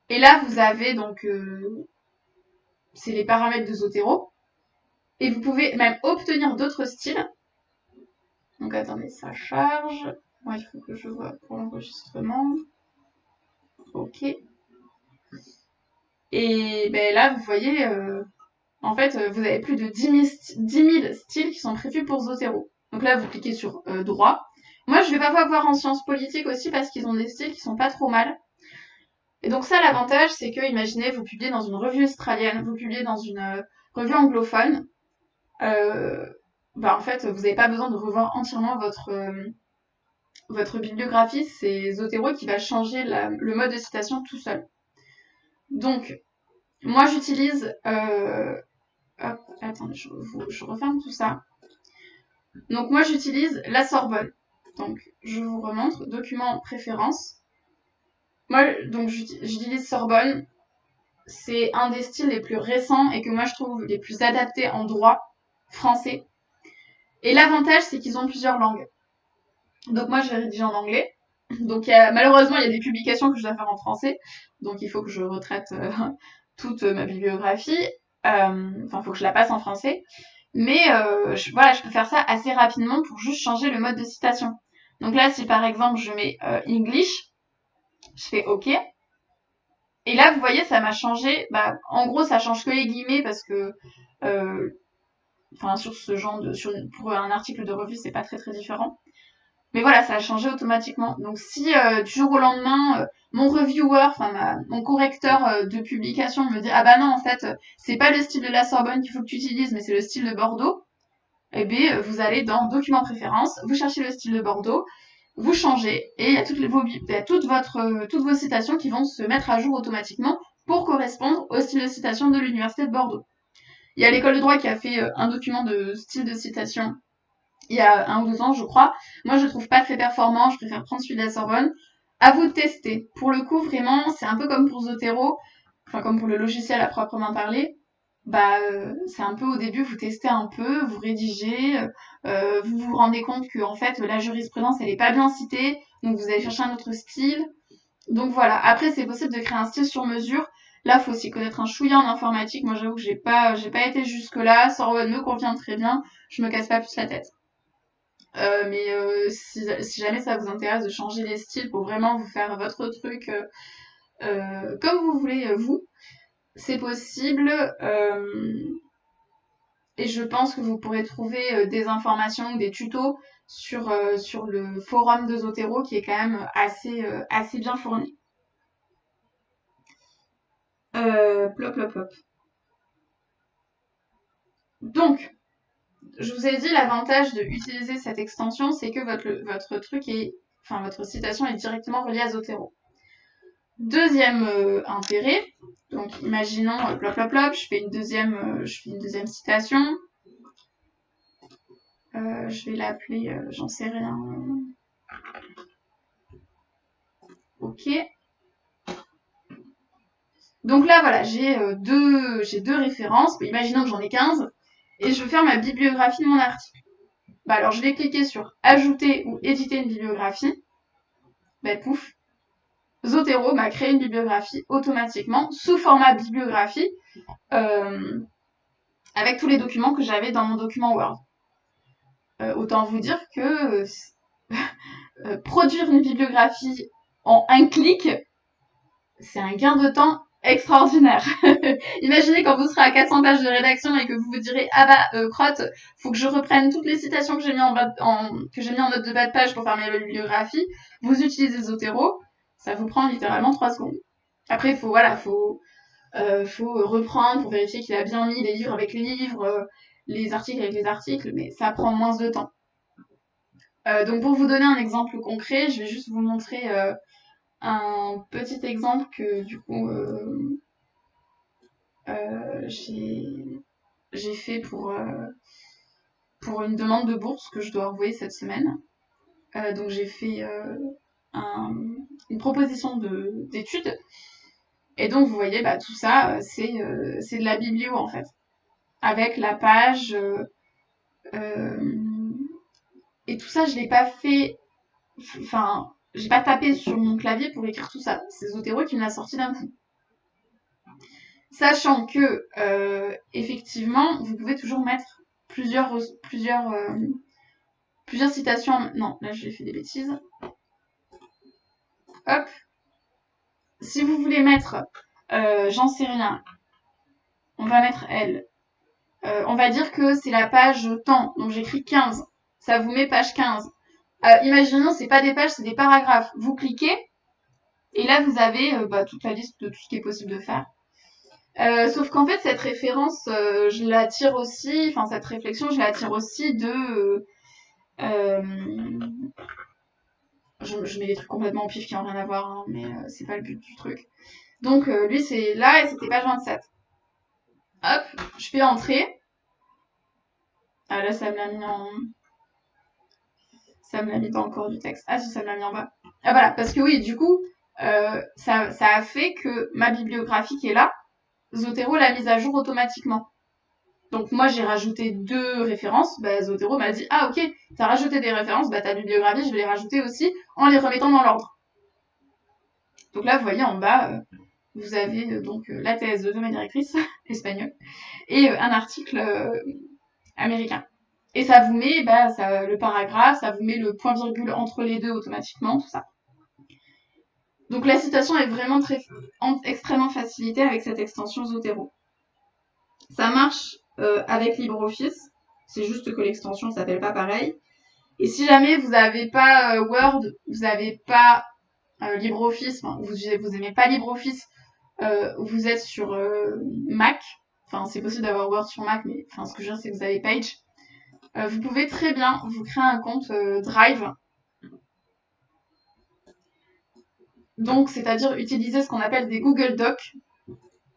Et là, vous avez donc, c'est les paramètres de Zotero. Et vous pouvez même obtenir d'autres styles. Donc, attendez, ça charge. Ouais, il faut que je vois pour l'enregistrement. Ok. Et ben là, vous voyez, en fait, vous avez plus de 10 000 styles qui sont prévus pour Zotero. Donc là, vous cliquez sur droit. Moi, je vais pas voir en sciences politiques aussi parce qu'ils ont des styles qui sont pas trop mal. Et donc ça, l'avantage, c'est que, imaginez, vous publiez dans une revue australienne, vous publiez dans une revue anglophone. En fait, vous n'avez pas besoin de revoir entièrement votre bibliographie. C'est Zotero qui va changer le mode de citation tout seul. Donc, moi, j'utilise... hop, attendez, je referme tout ça. Donc, moi, j'utilise la Sorbonne. Donc, je vous remontre. Document préférence. Moi, donc, j'utilise Sorbonne. C'est un des styles les plus récents et que moi, je trouve les plus adaptés en droit français. Et l'avantage, c'est qu'ils ont plusieurs langues. Donc, moi, je vais rédiger en anglais. Donc, malheureusement, il y a des publications que je dois faire en français. Donc, il faut que je retraite toute ma bibliographie. Il faut que je la passe en français. Mais voilà, je peux faire ça assez rapidement pour juste changer le mode de citation. Donc là, si par exemple je mets English, je fais OK. Et là, vous voyez, ça m'a changé. En gros, ça change que les guillemets parce que, sur ce genre pour un article de revue, c'est pas très très différent. Mais voilà, ça a changé automatiquement. Donc si du jour au lendemain, mon reviewer, mon correcteur de publication me dit ah bah non en fait c'est pas le style de la Sorbonne qu'il faut que tu utilises, mais c'est le style de Bordeaux. Eh bien, vous allez dans Documents préférences, vous cherchez le style de Bordeaux, vous changez, et il y a toutes vos citations qui vont se mettre à jour automatiquement pour correspondre au style de citation de l'Université de Bordeaux. Il y a l'école de droit qui a fait un document de style de citation il y a 1 ou 2 ans, je crois. Moi, je le trouve pas très performant, je préfère prendre celui de la Sorbonne. À vous de tester. Pour le coup, vraiment, c'est un peu comme pour Zotero, comme pour le logiciel à proprement parler. C'est un peu au début, vous testez un peu, vous rédigez, vous vous rendez compte que en fait la jurisprudence elle est pas bien citée, donc vous allez chercher un autre style. Donc voilà. Après, c'est possible de créer un style sur mesure. Là, faut aussi connaître un chouïa en informatique. Moi, j'avoue que j'ai pas été jusque là. Sorbonne me convient très bien. Je me casse pas plus la tête. Si jamais ça vous intéresse de changer les styles pour vraiment vous faire votre truc comme vous voulez, vous, c'est possible. Et je pense que vous pourrez trouver des informations ou des tutos sur le forum de Zotero qui est quand même assez bien fourni. Plop, plop, plop. Donc, je vous ai dit l'avantage d'utiliser cette extension, c'est que votre truc votre citation est directement reliée à Zotero. Deuxième intérêt, donc imaginons plop plop plop, je fais une deuxième citation. Je vais l'appeler, j'en sais rien. Ok. Donc là voilà, j'ai deux références. Imaginons que j'en ai 15 et je veux faire ma bibliographie de mon article. Alors je vais cliquer sur ajouter ou éditer une bibliographie. Pouf, Zotero m'a créé une bibliographie automatiquement sous format bibliographie avec tous les documents que j'avais dans mon document Word. Autant vous dire que produire une bibliographie en un clic, c'est un gain de temps extraordinaire. Imaginez quand vous serez à 400 pages de rédaction et que vous vous direz crotte, faut que je reprenne toutes les citations que j'ai mis en note de bas de page pour faire ma bibliographie. Vous utilisez Zotero, ça vous prend littéralement 3 secondes. Après, il faut reprendre pour vérifier qu'il a bien mis les livres avec les livres, les articles avec les articles, mais ça prend moins de temps. Donc pour vous donner un exemple concret, je vais juste vous montrer un petit exemple que du coup j'ai fait pour une demande de bourse que je dois envoyer cette semaine. Donc j'ai fait une proposition d'études. Et donc vous voyez, bah, tout ça, c'est de la biblio en fait. Avec la page. Et tout ça, je l'ai pas fait. Enfin, j'ai pas tapé sur mon clavier pour écrire tout ça. C'est Zotero qui me l'a sorti d'un coup. Sachant que, effectivement, vous pouvez toujours mettre plusieurs citations. Non, là j'ai fait des bêtises. Hop. Si vous voulez mettre, j'en sais rien, on va mettre elle. On va dire que c'est la page temps, donc j'écris 15. Ça vous met page 15. Imaginons, c'est pas des pages, c'est des paragraphes. Vous cliquez, et là vous avez toute la liste de tout ce qui est possible de faire. Sauf qu'en fait, cette référence, je la tire aussi, enfin cette réflexion, je la tire aussi de... je mets des trucs complètement au pif qui n'ont rien à voir, hein, mais c'est pas le but du truc. Donc lui, c'est là, et c'était page 27. Hop, je fais entrer. Ah là, ça me l'a mis en... Ça me l'a mis pas encore du texte. Ah si, ça me l'a mis en bas. Ah voilà, parce que oui, du coup, ça a fait que ma bibliographie qui est là, Zotero l'a mise à jour automatiquement. Donc moi j'ai rajouté 2 références, bah, Zotero m'a dit ah ok, t'as rajouté des références, bah ta bibliographie je vais les rajouter aussi en les remettant dans l'ordre. Donc là vous voyez en bas, vous avez donc la thèse de ma directrice espagnole et un article américain. Et ça vous met le paragraphe, ça vous met le point virgule entre les deux automatiquement, tout ça. Donc la citation est vraiment extrêmement facilitée avec cette extension Zotero. Ça marche avec LibreOffice, c'est juste que l'extension ne s'appelle pas pareil. Et si jamais vous n'avez pas Word, vous n'avez pas LibreOffice, vous n'aimez pas LibreOffice, vous êtes sur Mac, enfin c'est possible d'avoir Word sur Mac, mais ce que je veux dire c'est que vous avez Page, vous pouvez très bien vous créer un compte Drive. Donc c'est-à-dire utiliser ce qu'on appelle des Google Docs.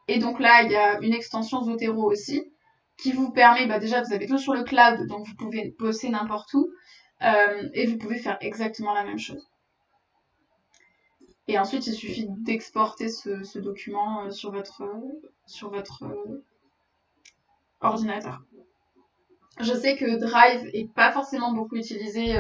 Et donc là, il y a une extension Zotero aussi, qui vous permet, déjà vous avez tout sur le cloud, donc vous pouvez bosser n'importe où, et vous pouvez faire exactement la même chose. Et ensuite, il suffit d'exporter ce document sur votre ordinateur. Je sais que Drive est pas forcément beaucoup utilisé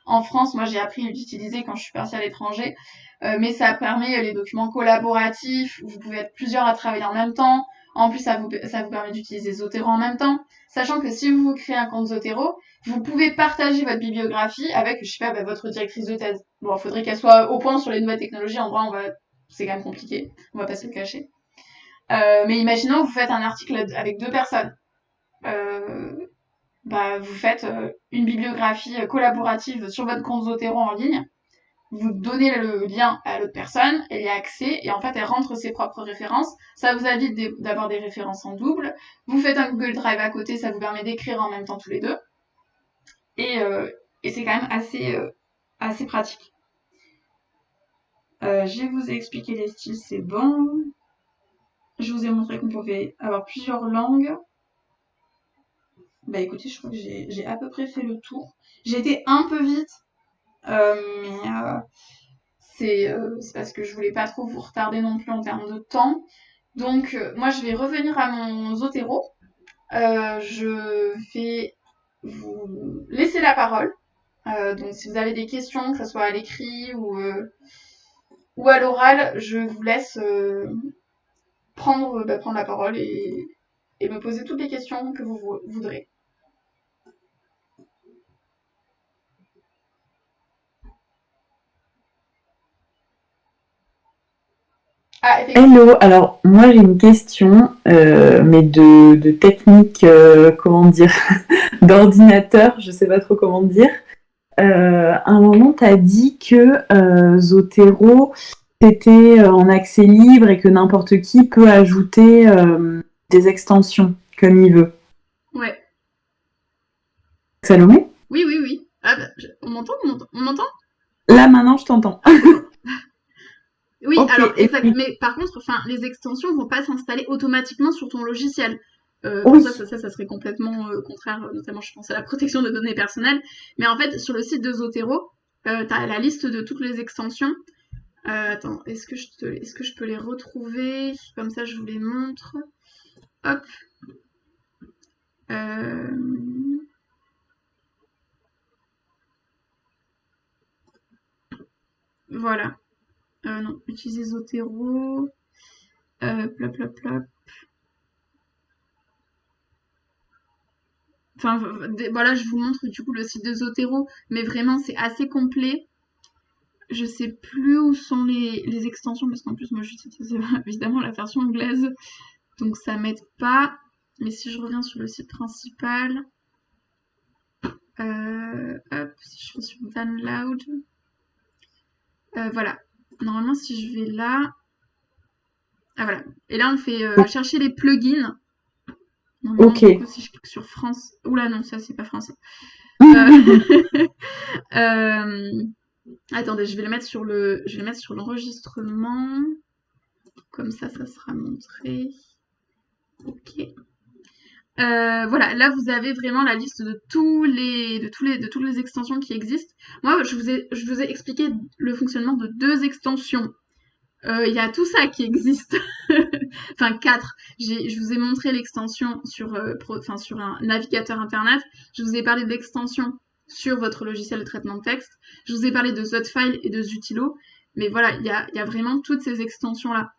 en France. Moi, j'ai appris à l'utiliser quand je suis partie à l'étranger. Mais ça permet les documents collaboratifs. Vous pouvez être plusieurs à travailler en même temps. En plus, ça vous permet d'utiliser Zotero en même temps. Sachant que si vous créez un compte Zotero, vous pouvez partager votre bibliographie avec, je sais pas, votre directrice de thèse. Bon, il faudrait qu'elle soit au point sur les nouvelles technologies. En vrai, c'est quand même compliqué. On va pas se le cacher. Mais imaginons que vous faites un article avec 2 personnes. Vous faites une bibliographie collaborative sur votre compte Zotero en ligne, vous donnez le lien à l'autre personne, elle y a accès, et en fait elle rentre ses propres références, ça vous évite d'avoir des références en double, vous faites un Google Drive à côté, ça vous permet d'écrire en même temps tous les deux, et c'est quand même assez pratique. Je vous ai expliqué les styles, c'est bon. Je vous ai montré qu'on pouvait avoir plusieurs langues. Écoutez, je crois que j'ai à peu près fait le tour. J'ai été un peu vite, mais c'est parce que je voulais pas trop vous retarder non plus en termes de temps. Donc moi je vais revenir à mon Zotero. Je vais vous laisser la parole. Donc si vous avez des questions, que ce soit à l'écrit ou à l'oral, je vous laisse prendre la parole et me poser toutes les questions que vous voudrez. Ah, Hello, alors moi j'ai une question, mais de technique, comment dire, d'ordinateur, je sais pas trop comment dire. À un moment, tu as dit que Zotero c'était en accès libre et que n'importe qui peut ajouter des extensions comme il veut. Ouais. Salomé? Oui, oui, oui. Ah on m'entend? On m'entend? Là maintenant je t'entends. Ah, cool. Oui, Ok, alors et exact. puis, Mais par contre, enfin, les extensions vont pas s'installer automatiquement sur ton logiciel. Enfin, oui, ça serait complètement contraire, notamment je pense à la protection des données personnelles. Mais en fait, sur le site de Zotero, tu as la liste de toutes les extensions. Attends, est-ce que je peux les retrouver? Comme ça, je vous les montre. Hop. Euh, voilà. Non, utiliser Zotero. Plop, plop, plop. Enfin, voilà, je vous montre du coup le site de Zotero, mais vraiment c'est assez complet. Je sais plus où sont les extensions, parce qu'en plus moi j'utilise évidemment la version anglaise, donc ça m'aide pas. Mais si je reviens sur le site principal, hop, si je vais sur Download, voilà. Normalement si je vais là, ah voilà. Et là on fait chercher les plugins. Normalement ok. du coup si je clique sur France, oula non ça c'est pas français. Euh, euh, Attendez, je vais le mettre sur l'enregistrement. Comme ça sera montré. Ok. Voilà, là vous avez vraiment la liste de toutes les extensions qui existent. Moi, je vous ai expliqué le fonctionnement de deux extensions. Il y a tout ça qui existe. Enfin, quatre. Je vous ai montré l'extension sur, sur un navigateur internet. Je vous ai parlé de l'extension sur votre logiciel de traitement de texte. Je vous ai parlé de Zotfile et de Zutilo. Mais voilà, il y a vraiment toutes ces extensions-là.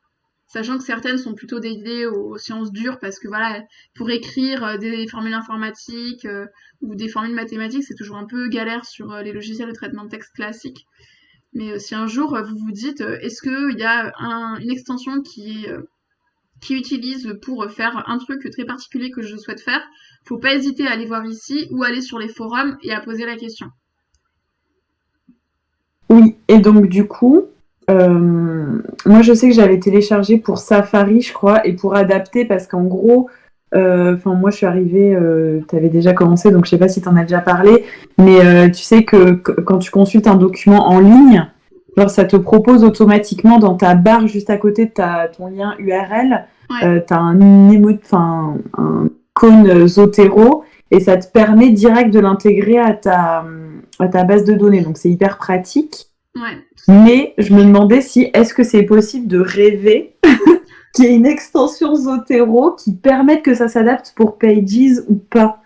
Sachant que certaines sont plutôt dédiées aux sciences dures parce que voilà, pour écrire des formules informatiques ou des formules mathématiques, c'est toujours un peu galère sur les logiciels de traitement de texte classiques. Mais si un jour vous vous dites, est-ce qu'il y a une extension qui utilise pour faire un truc très particulier que je souhaite faire, faut pas hésiter à aller voir ici ou aller sur les forums et à poser la question. Oui, et donc du coup, moi je sais que j'avais téléchargé pour Safari, je crois, et pour adapter, parce qu'en gros, enfin moi je suis arrivée, tu avais déjà commencé, donc je sais pas si tu en as déjà parlé, mais tu sais que quand tu consultes un document en ligne, genre ça te propose automatiquement dans ta barre juste à côté de ton lien URL, Ouais, tu as un icône Zotero, et ça te permet direct de l'intégrer à ta base de données. Donc c'est hyper pratique. ouais, tout à fait. Mais je me demandais si est-ce que c'est possible de rêver qu'il y ait une extension Zotero qui permette que ça s'adapte pour Pages ou pas.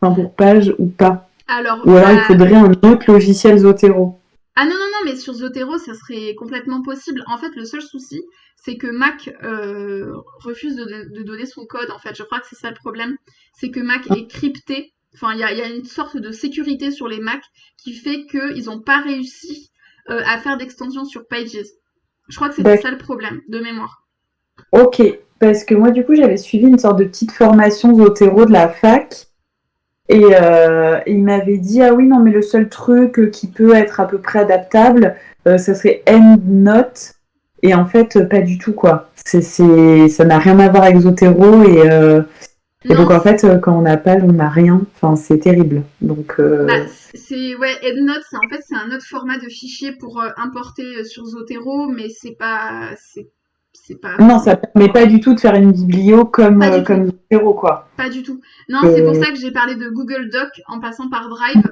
Enfin pour Page ou pas. Alors, Ou alors il bah, faudrait un autre logiciel Zotero. ah non, non, non, mais sur Zotero, ça serait complètement possible. En fait, le seul souci, c'est que Mac refuse de donner son code. En fait, je crois que c'est ça le problème. C'est que Mac est crypté. Enfin, il y a une sorte de sécurité sur les Mac qui fait qu'ils n'ont pas réussi à faire d'extension sur Pages. Je crois que c'était ça D'accord. le problème, de mémoire. Ok. Parce que moi du coup j'avais suivi une sorte de petite formation Zotero de la fac. Et il m'avait dit, ah oui, non, mais le seul truc qui peut être à peu près adaptable, ça serait EndNote. Et en fait, pas du tout, quoi. Ça n'a rien à voir avec Zotero. Et Non, donc, en fait, quand on n'a pas, on n'a rien. Enfin, c'est terrible. Donc, bah, ouais, EndNote, c'est un autre format de fichier pour importer sur Zotero, mais c'est pas, non, enfin, ça permet pas du tout de faire une biblio pas du tout. comme Zotero, quoi. Pas du tout. Non, c'est pour Euh, ça que j'ai parlé de Google Doc en passant par Drive.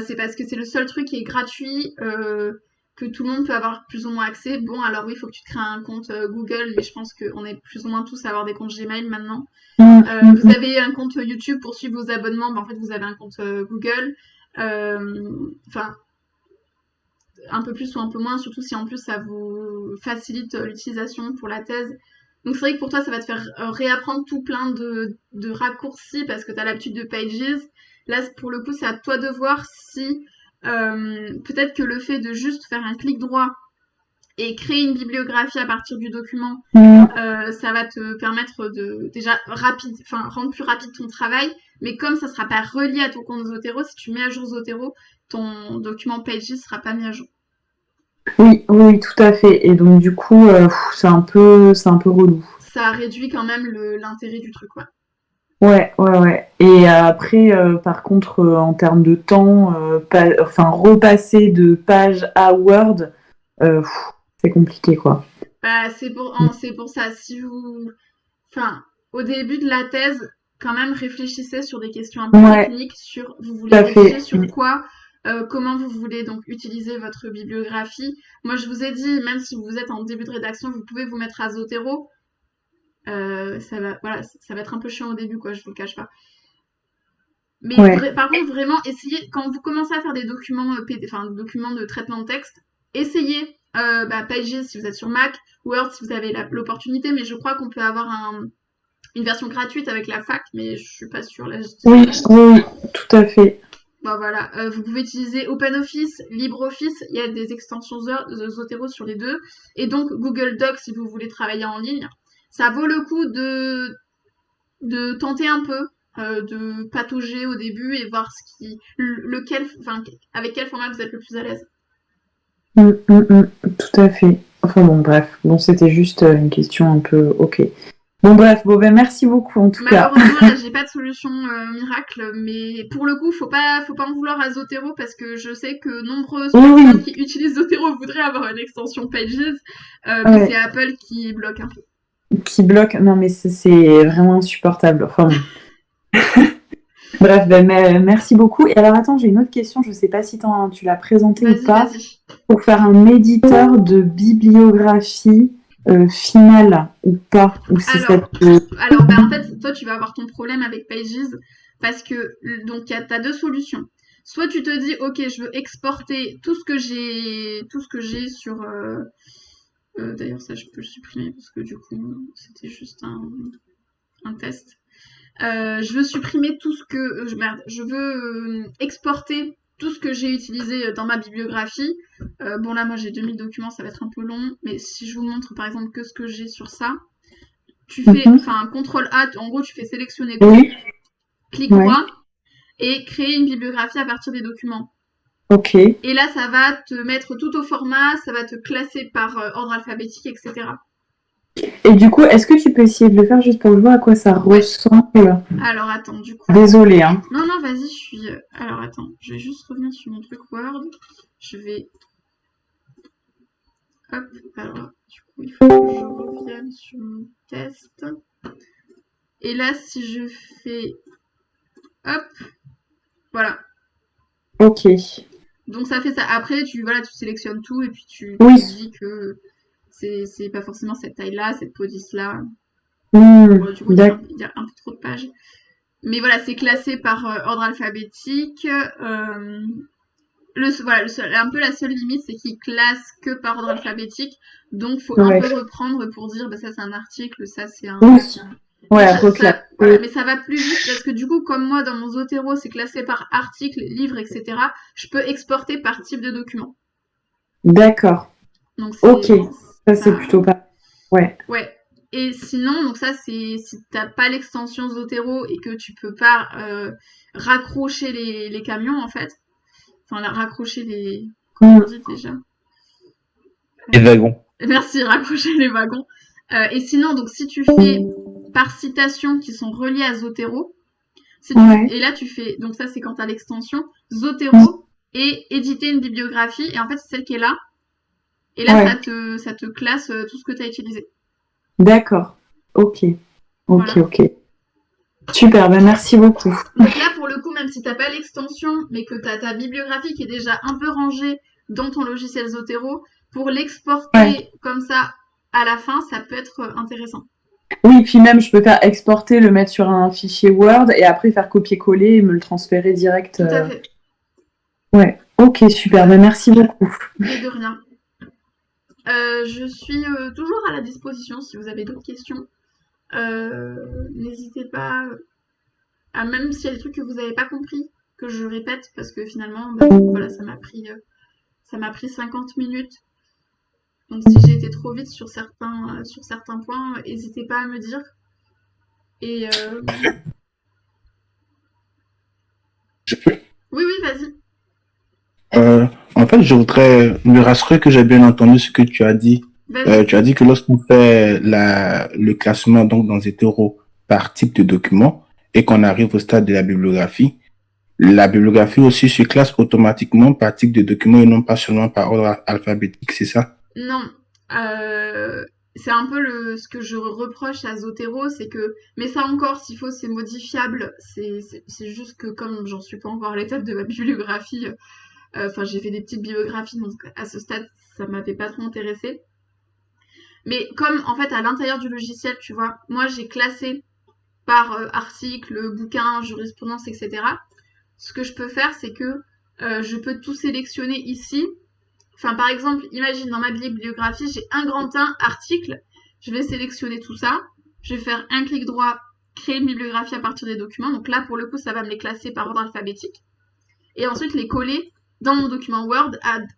C'est parce que c'est le seul truc qui est gratuit, que tout le monde peut avoir plus ou moins accès. Bon, alors oui, il faut que tu te crées un compte Google, mais je pense qu'on est plus ou moins tous à avoir des comptes Gmail maintenant. mm, mm, Vous mm. avez un compte YouTube pour suivre vos abonnements, en fait, vous avez un compte Google. Enfin, un peu plus ou un peu moins, surtout si en plus ça vous facilite l'utilisation pour la thèse. Donc c'est vrai que pour toi, ça va te faire réapprendre tout plein de raccourcis parce que tu as l'habitude de Pages. Là, pour le coup, c'est à toi de voir si peut-être que le fait de juste faire un clic droit et créer une bibliographie à partir du document, Mm. ça va te permettre de déjà rendre plus rapide ton travail. Mais comme ça sera pas relié à ton compte Zotero, si tu mets à jour Zotero, ton document Pages sera pas mis à jour. Oui, oui, oui, tout à fait. Et donc, du coup, c'est un peu relou. Ça réduit quand même l'intérêt du truc, ouais. Ouais, ouais, ouais. Et après, par contre, en termes de temps, enfin, repasser de page à Word, c'est compliqué, quoi. Bah, c'est pour ça. Si vous, enfin, au début de la thèse, quand même, réfléchissez sur des questions un peu Ouais, techniques, sur vous tout voulez à rédiger fait. sur quoi, comment vous voulez donc utiliser votre bibliographie. Moi, je vous ai dit, même si vous êtes en début de rédaction, vous pouvez vous mettre à Zotero. Voilà, ça va être un peu chiant au début, quoi, je vous le cache pas. Mais Ouais, par contre, vraiment, essayez, quand vous commencez à faire des documents, enfin, des documents de traitement de texte, essayez Pages si vous êtes sur Mac, Word si vous avez l'opportunité, mais je crois qu'on peut avoir une version gratuite avec la fac, mais je suis pas sûre, là je dis oui, ça. oui, tout à fait. Bon, voilà, vous pouvez utiliser OpenOffice, LibreOffice, il y a des extensions Zotero sur les deux, et donc Google Docs si vous voulez travailler en ligne. Ça vaut le coup de tenter un peu, de patauger au début et voir enfin, avec quel format vous êtes le plus à l'aise. Tout à fait. Enfin bon, bref. Bon, c'était juste une question un peu. Ok. Bon, bref. Bon, ben, merci beaucoup en tout cas. Malheureusement, là, j'ai pas de solution miracle, mais pour le coup, faut pas en vouloir à Zotero parce que je sais que nombreuses Oui, personnes oui. qui utilisent Zotero voudraient avoir une extension Pages, mais c'est Ouais. Apple qui bloque un peu. Qui bloque. Non, mais c'est vraiment insupportable. Enfin bon. Bref, ben, merci beaucoup. Et alors, attends, j'ai une autre question. Je sais pas si tu l'as présenté ou Vas-y, pas. vas-y. Pour faire un éditeur de bibliographie finale ou pas. Ou si ça Alors, te... bah, en fait, toi, tu vas avoir ton problème avec Pages parce que donc t'as deux solutions. Soit tu te dis, ok, je veux exporter tout ce que j'ai sur. D'ailleurs, ça, je peux le supprimer parce que du coup, c'était juste un test. Je veux supprimer tout ce que. Merde, je veux exporter tout ce que j'ai utilisé dans ma bibliographie. Bon, là, moi, j'ai 2000 documents, ça va être un peu long, mais si je vous montre par exemple que ce que j'ai sur ça, tu fais, Mhm. enfin, CTRL A, en gros, tu fais sélectionner tout, Oui. clic Ouais. droit et créer une bibliographie à partir des documents. Ok. Et là, ça va te mettre tout au format, ça va te classer par ordre alphabétique, etc. Et du coup, est-ce que tu peux essayer de le faire juste pour que je vois à quoi ça Ouais. ressemble? Alors, attends, du coup. Désolée, hein. Non, non, vas-y, je suis. Alors, attends, je vais juste revenir sur mon truc Word. Je vais. Hop, alors, du coup, il faut que je revienne sur mon test. Et là, si je fais. Hop, voilà. Ok. Donc, ça fait ça. Après, voilà, tu sélectionnes tout et puis Oui. tu dis que c'est pas forcément cette taille-là, cette police-là. Bon, du coup, D'accord. il y a un peu trop de pages. Mais voilà, c'est classé par ordre alphabétique. Un peu la seule limite, c'est qu'il classe que par ordre alphabétique. Donc, faut un Ouais. peu reprendre pour dire, bah, ça c'est un article, ça c'est un. Oui. Mais Ouais, reclasse. voilà, mais ça va plus vite parce que du coup, comme moi dans mon Zotero, c'est classé par article, livre, etc. Je peux exporter par type de document. D'accord. Donc Ok. Ça, c'est ça, plutôt pas. Ouais. ouais. Et sinon, donc ça c'est si t'as pas l'extension Zotero et que tu peux pas raccrocher les camions en fait, enfin raccrocher les, comment on Mm. dit déjà? Les wagons. Merci, raccrocher les wagons. Et sinon, donc si tu fais par citation qui sont reliées à Zotero, Ouais. et là tu fais, donc ça c'est quand tu as l'extension Zotero et éditer une bibliographie, et en fait c'est celle qui est là, et là Ouais. ça te classe tout ce que tu as utilisé. D'accord. Ok. Ok, Voilà. ok. Super, ben merci beaucoup. Donc là pour le coup, même si t'as pas l'extension, mais que tu as ta bibliographie qui est déjà un peu rangée dans ton logiciel Zotero, pour Ouais. l'exporter comme ça à la fin, ça peut être intéressant. Oui, puis même, je peux faire exporter, le mettre sur un fichier Word et après faire copier-coller et me le transférer direct. Tout à fait. Ouais. Ok, super. Ben merci beaucoup. Mais de rien. Je suis toujours à la disposition si vous avez d'autres questions. N'hésitez pas à, même s'il y a des trucs que vous n'avez pas compris, que je répète, parce que finalement, bah, voilà, ça m'a pris 50 minutes. Donc si j'ai été trop vite sur certains points, n'hésitez pas à me dire. Et Je peux. oui, oui, vas-y. En fait, je voudrais me rassurer que j'ai bien entendu ce que tu as dit. Vas-y. Tu as dit que lorsqu'on fait le classement donc dans Zotero par type de document et qu'on arrive au stade de la bibliographie aussi se classe automatiquement par type de document et non pas seulement par ordre alphabétique, c'est ça? Non. Euh, c'est un peu ce que je reproche à Zotero, c'est que, mais ça encore, s'il faut, c'est modifiable. C'est juste que comme j'en suis pas encore à l'étape de ma bibliographie, enfin j'ai fait des petites bibliographies, donc à ce stade, ça m'avait pas trop intéressé. Mais comme en fait à l'intérieur du logiciel, tu vois, moi j'ai classé par article, bouquin, jurisprudence, etc. Ce que je peux faire, c'est que je peux tout sélectionner ici. Enfin, par exemple, imagine dans ma bibliographie, j'ai un grand 1 article. Je vais sélectionner tout ça. Je vais faire un clic droit, créer une bibliographie à partir des documents. Donc là, pour le coup, ça va me les classer par ordre alphabétique. Et ensuite, les coller dans mon document Word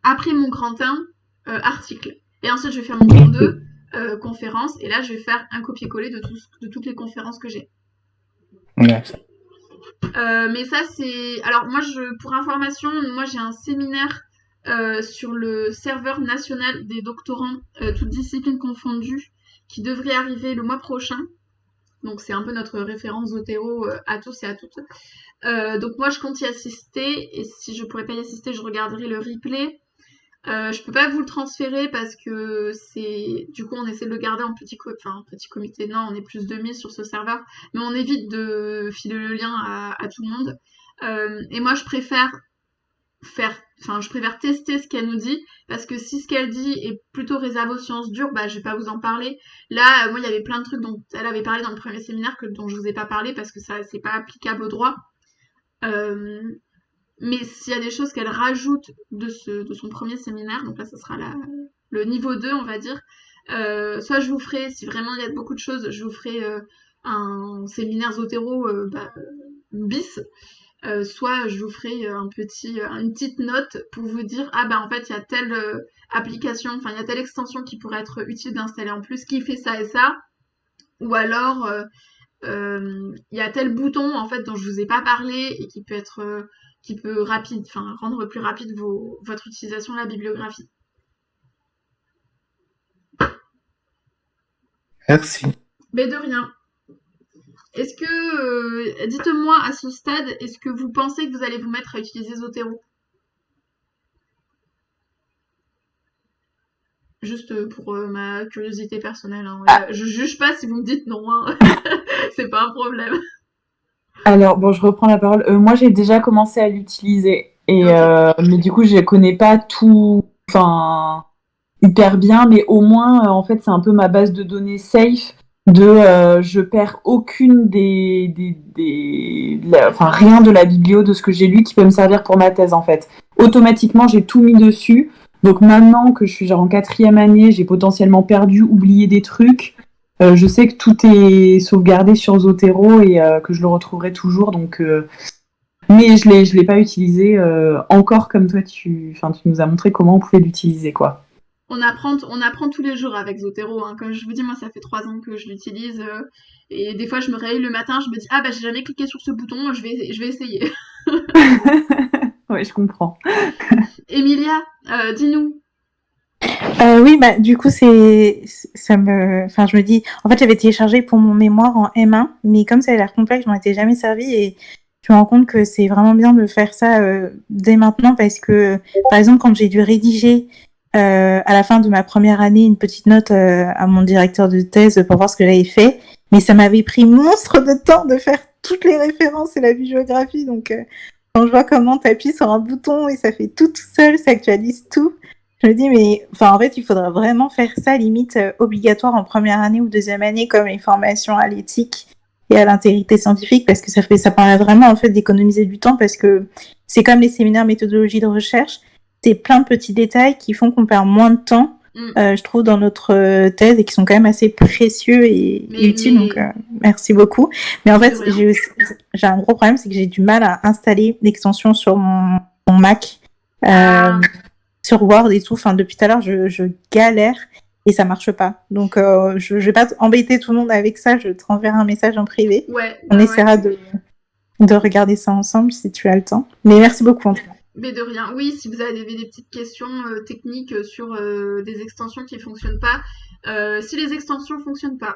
après mon grand 1 article. Et ensuite, je vais faire mon grand 2 conférence. Et là, je vais faire un copier-coller de toutes les conférences que j'ai. Ouais. Mais ça, c'est... Alors, moi, pour information, moi, j'ai un séminaire sur le serveur national des doctorants, toutes disciplines confondues, qui devrait arriver le mois prochain. Donc, c'est un peu notre référence Zotero à tous et à toutes. Donc, moi, je compte y assister. Et si je pourrais pas y assister, je regarderai le replay. Je peux pas vous le transférer parce que c'est... Du coup, on essaie de le garder en petit comité. Non, on est plus de 1000 sur ce serveur. Mais on évite de filer le lien à tout le monde. Et moi, je préfère tester ce qu'elle nous dit, parce que si ce qu'elle dit est plutôt réservé aux sciences dures, bah je vais pas vous en parler. Là, moi il y avait plein de trucs dont elle avait parlé dans le premier séminaire dont je vous ai pas parlé parce que ça c'est pas applicable au droit. Mais s'il y a des choses qu'elle rajoute de son premier séminaire, donc là ça sera le niveau 2 on va dire, soit je vous ferai, si vraiment il y a beaucoup de choses, je vous ferai un séminaire Zotero bis, soit je vous ferai une petite note pour vous dire ah bah en fait il y a telle application, enfin il y a telle extension qui pourrait être utile d'installer en plus qui fait ça et ça, ou alors il y a tel bouton en fait dont je vous ai pas parlé et qui peut rendre plus rapide votre utilisation de la bibliographie. Merci. Mais de rien. Est-ce que, dites-moi à ce stade, est-ce que vous pensez que vous allez vous mettre à utiliser Zotero? Juste pour ma curiosité personnelle. Hein. Je juge pas si vous me dites non. Hein. C'est pas un problème. Alors, bon, je reprends la parole. Moi, j'ai déjà commencé à l'utiliser. Mais du coup, je connais pas tout hyper bien. Mais au moins, en fait, c'est un peu ma base de données safe. Je perds aucune rien de la biblio de ce que j'ai lu qui peut me servir pour ma thèse, en fait. Automatiquement, j'ai tout mis dessus. Donc maintenant que je suis genre en 4e année, j'ai potentiellement oublié des trucs. Je sais que tout est sauvegardé sur Zotero et que je le retrouverai toujours. Mais je l'ai pas utilisé encore comme toi. Tu nous as montré comment on pouvait l'utiliser, quoi. On apprend tous les jours avec Zotero. Hein. Comme je vous dis, moi, ça fait 3 ans que je l'utilise. Et des fois, je me réveille le matin, je me dis ah bah j'ai jamais cliqué sur ce bouton, je vais essayer. Ouais, je comprends. Emilia, dis-nous. Oui, bah du coup je me dis, en fait j'avais téléchargé pour mon mémoire en M1, mais comme ça a l'air complexe, je m'en étais jamais servi et je me rends compte que c'est vraiment bien de faire ça dès maintenant parce que, par exemple, quand j'ai dû rédiger à la fin de ma première année une petite note à mon directeur de thèse pour voir ce que j'avais fait, mais ça m'avait pris monstre de temps de faire toutes les références et la bibliographie, donc quand je vois comment t'appuies sur un bouton et ça fait tout seul, ça actualise tout. Je me dis, mais en fait, il faudrait vraiment faire ça, limite obligatoire en première année ou deuxième année, comme les formations à l'éthique et à l'intégrité scientifique, parce que ça permet vraiment en fait d'économiser du temps, parce que c'est comme les séminaires méthodologie de recherche, c'est plein de petits détails qui font qu'on perd moins de temps, je trouve, dans notre thèse et qui sont quand même assez précieux et utiles. Donc, merci beaucoup. Mais en fait, j'ai un gros problème, c'est que j'ai du mal à installer l'extension sur mon Mac. Sur Word et tout, depuis tout à l'heure, je galère et ça marche pas. Donc, je vais pas embêter tout le monde avec ça, je te renverrai un message en privé. Ouais, on essaiera de regarder ça ensemble si tu as le temps. Mais merci beaucoup en tout cas. Mais de rien. Oui, si vous avez des petites questions techniques sur des extensions qui fonctionnent pas, si les extensions fonctionnent pas,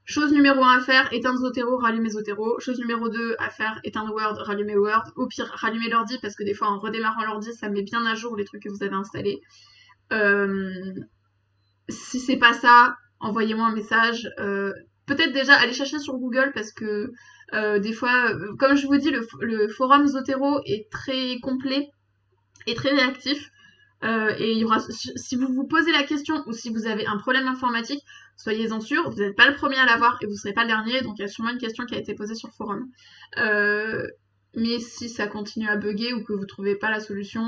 chose numéro 1 à faire, éteindre Zotero, rallumer Zotero. Chose numéro 2 à faire, éteindre Word, rallumer Word. Au pire, rallumer l'ordi, parce que des fois, en redémarrant l'ordi, ça met bien à jour les trucs que vous avez installés. Si c'est pas ça, envoyez-moi un message. Peut-être déjà aller chercher sur Google, parce que des fois, comme je vous dis, le forum Zotero est très complet et très réactif. Et il y aura, si vous vous posez la question ou si vous avez un problème informatique, soyez-en sûrs, vous n'êtes pas le premier à l'avoir et vous ne serez pas le dernier, donc il y a sûrement une question qui a été posée sur le forum. Mais si ça continue à bugger ou que vous ne trouvez pas la solution,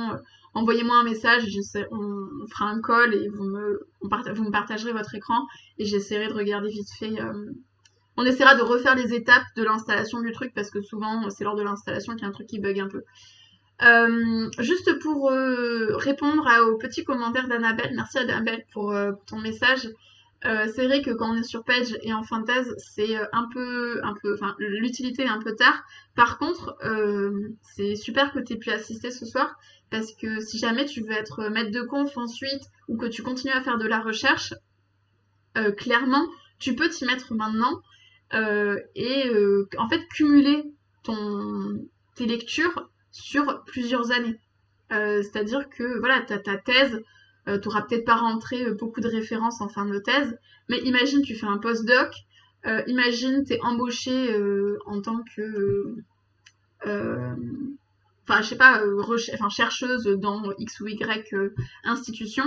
envoyez-moi un message, on fera un call et vous me partagerez votre écran et j'essaierai de regarder vite fait. On essaiera de refaire les étapes de l'installation du truc parce que souvent c'est lors de l'installation qu'il y a un truc qui bug un peu. Juste pour répondre au petit commentaire d'Annabelle, merci Annabelle pour ton message. C'est vrai que quand on est sur Page et en Fantasy, c'est enfin l'utilité est un peu tard. Par contre, c'est super que tu aies pu assister ce soir parce que si jamais tu veux être maître de conf ensuite ou que tu continues à faire de la recherche, clairement, tu peux t'y mettre maintenant et en fait cumuler tes lectures sur plusieurs années. C'est-à-dire que voilà, ta thèse, t'auras peut-être pas rentré beaucoup de références en fin de thèse, mais imagine tu fais un post-doc, imagine t'es embauché en tant que enfin je sais pas chercheuse dans X ou Y institution,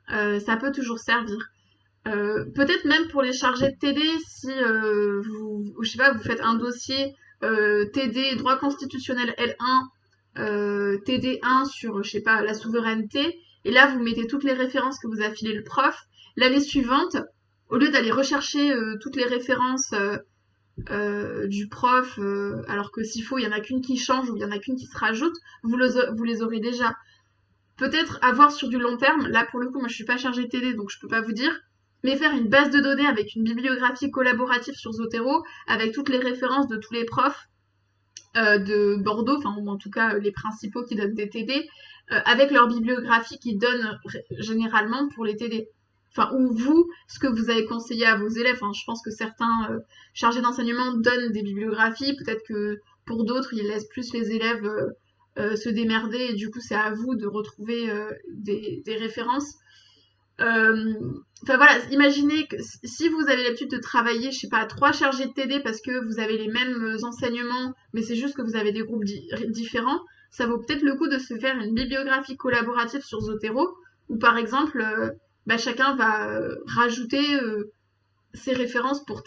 ça peut toujours servir. Peut-être même pour les chargés de TD, si je sais pas, vous faites un dossier TD droit constitutionnel L1 TD1 sur, je sais pas, la souveraineté, et là vous mettez toutes les références que vous a filé le prof. L'année suivante, au lieu d'aller rechercher toutes les références du prof, alors que s'il faut, il y en a qu'une qui change ou il y en a qu'une qui se rajoute, vous les aurez déjà. Peut-être avoir sur du long terme, là pour le coup, moi je suis pas chargée de TD donc je peux pas vous dire, mais faire une base de données avec une bibliographie collaborative sur Zotero, avec toutes les références de tous les profs de Bordeaux, enfin ou en tout cas les principaux qui donnent des TD, avec leur bibliographie qui donnent généralement pour les TD. Enfin, ou vous, ce que vous avez conseillé à vos élèves. Enfin, je pense que certains chargés d'enseignement donnent des bibliographies, peut-être que pour d'autres, ils laissent plus les élèves se démerder, et du coup, c'est à vous de retrouver des références. Enfin voilà, imaginez que si vous avez l'habitude de travailler, je sais pas, 3 chargés de TD parce que vous avez les mêmes enseignements, mais c'est juste que vous avez des groupes différents, ça vaut peut-être le coup de se faire une bibliographie collaborative sur Zotero, où par exemple, chacun va rajouter ses références pour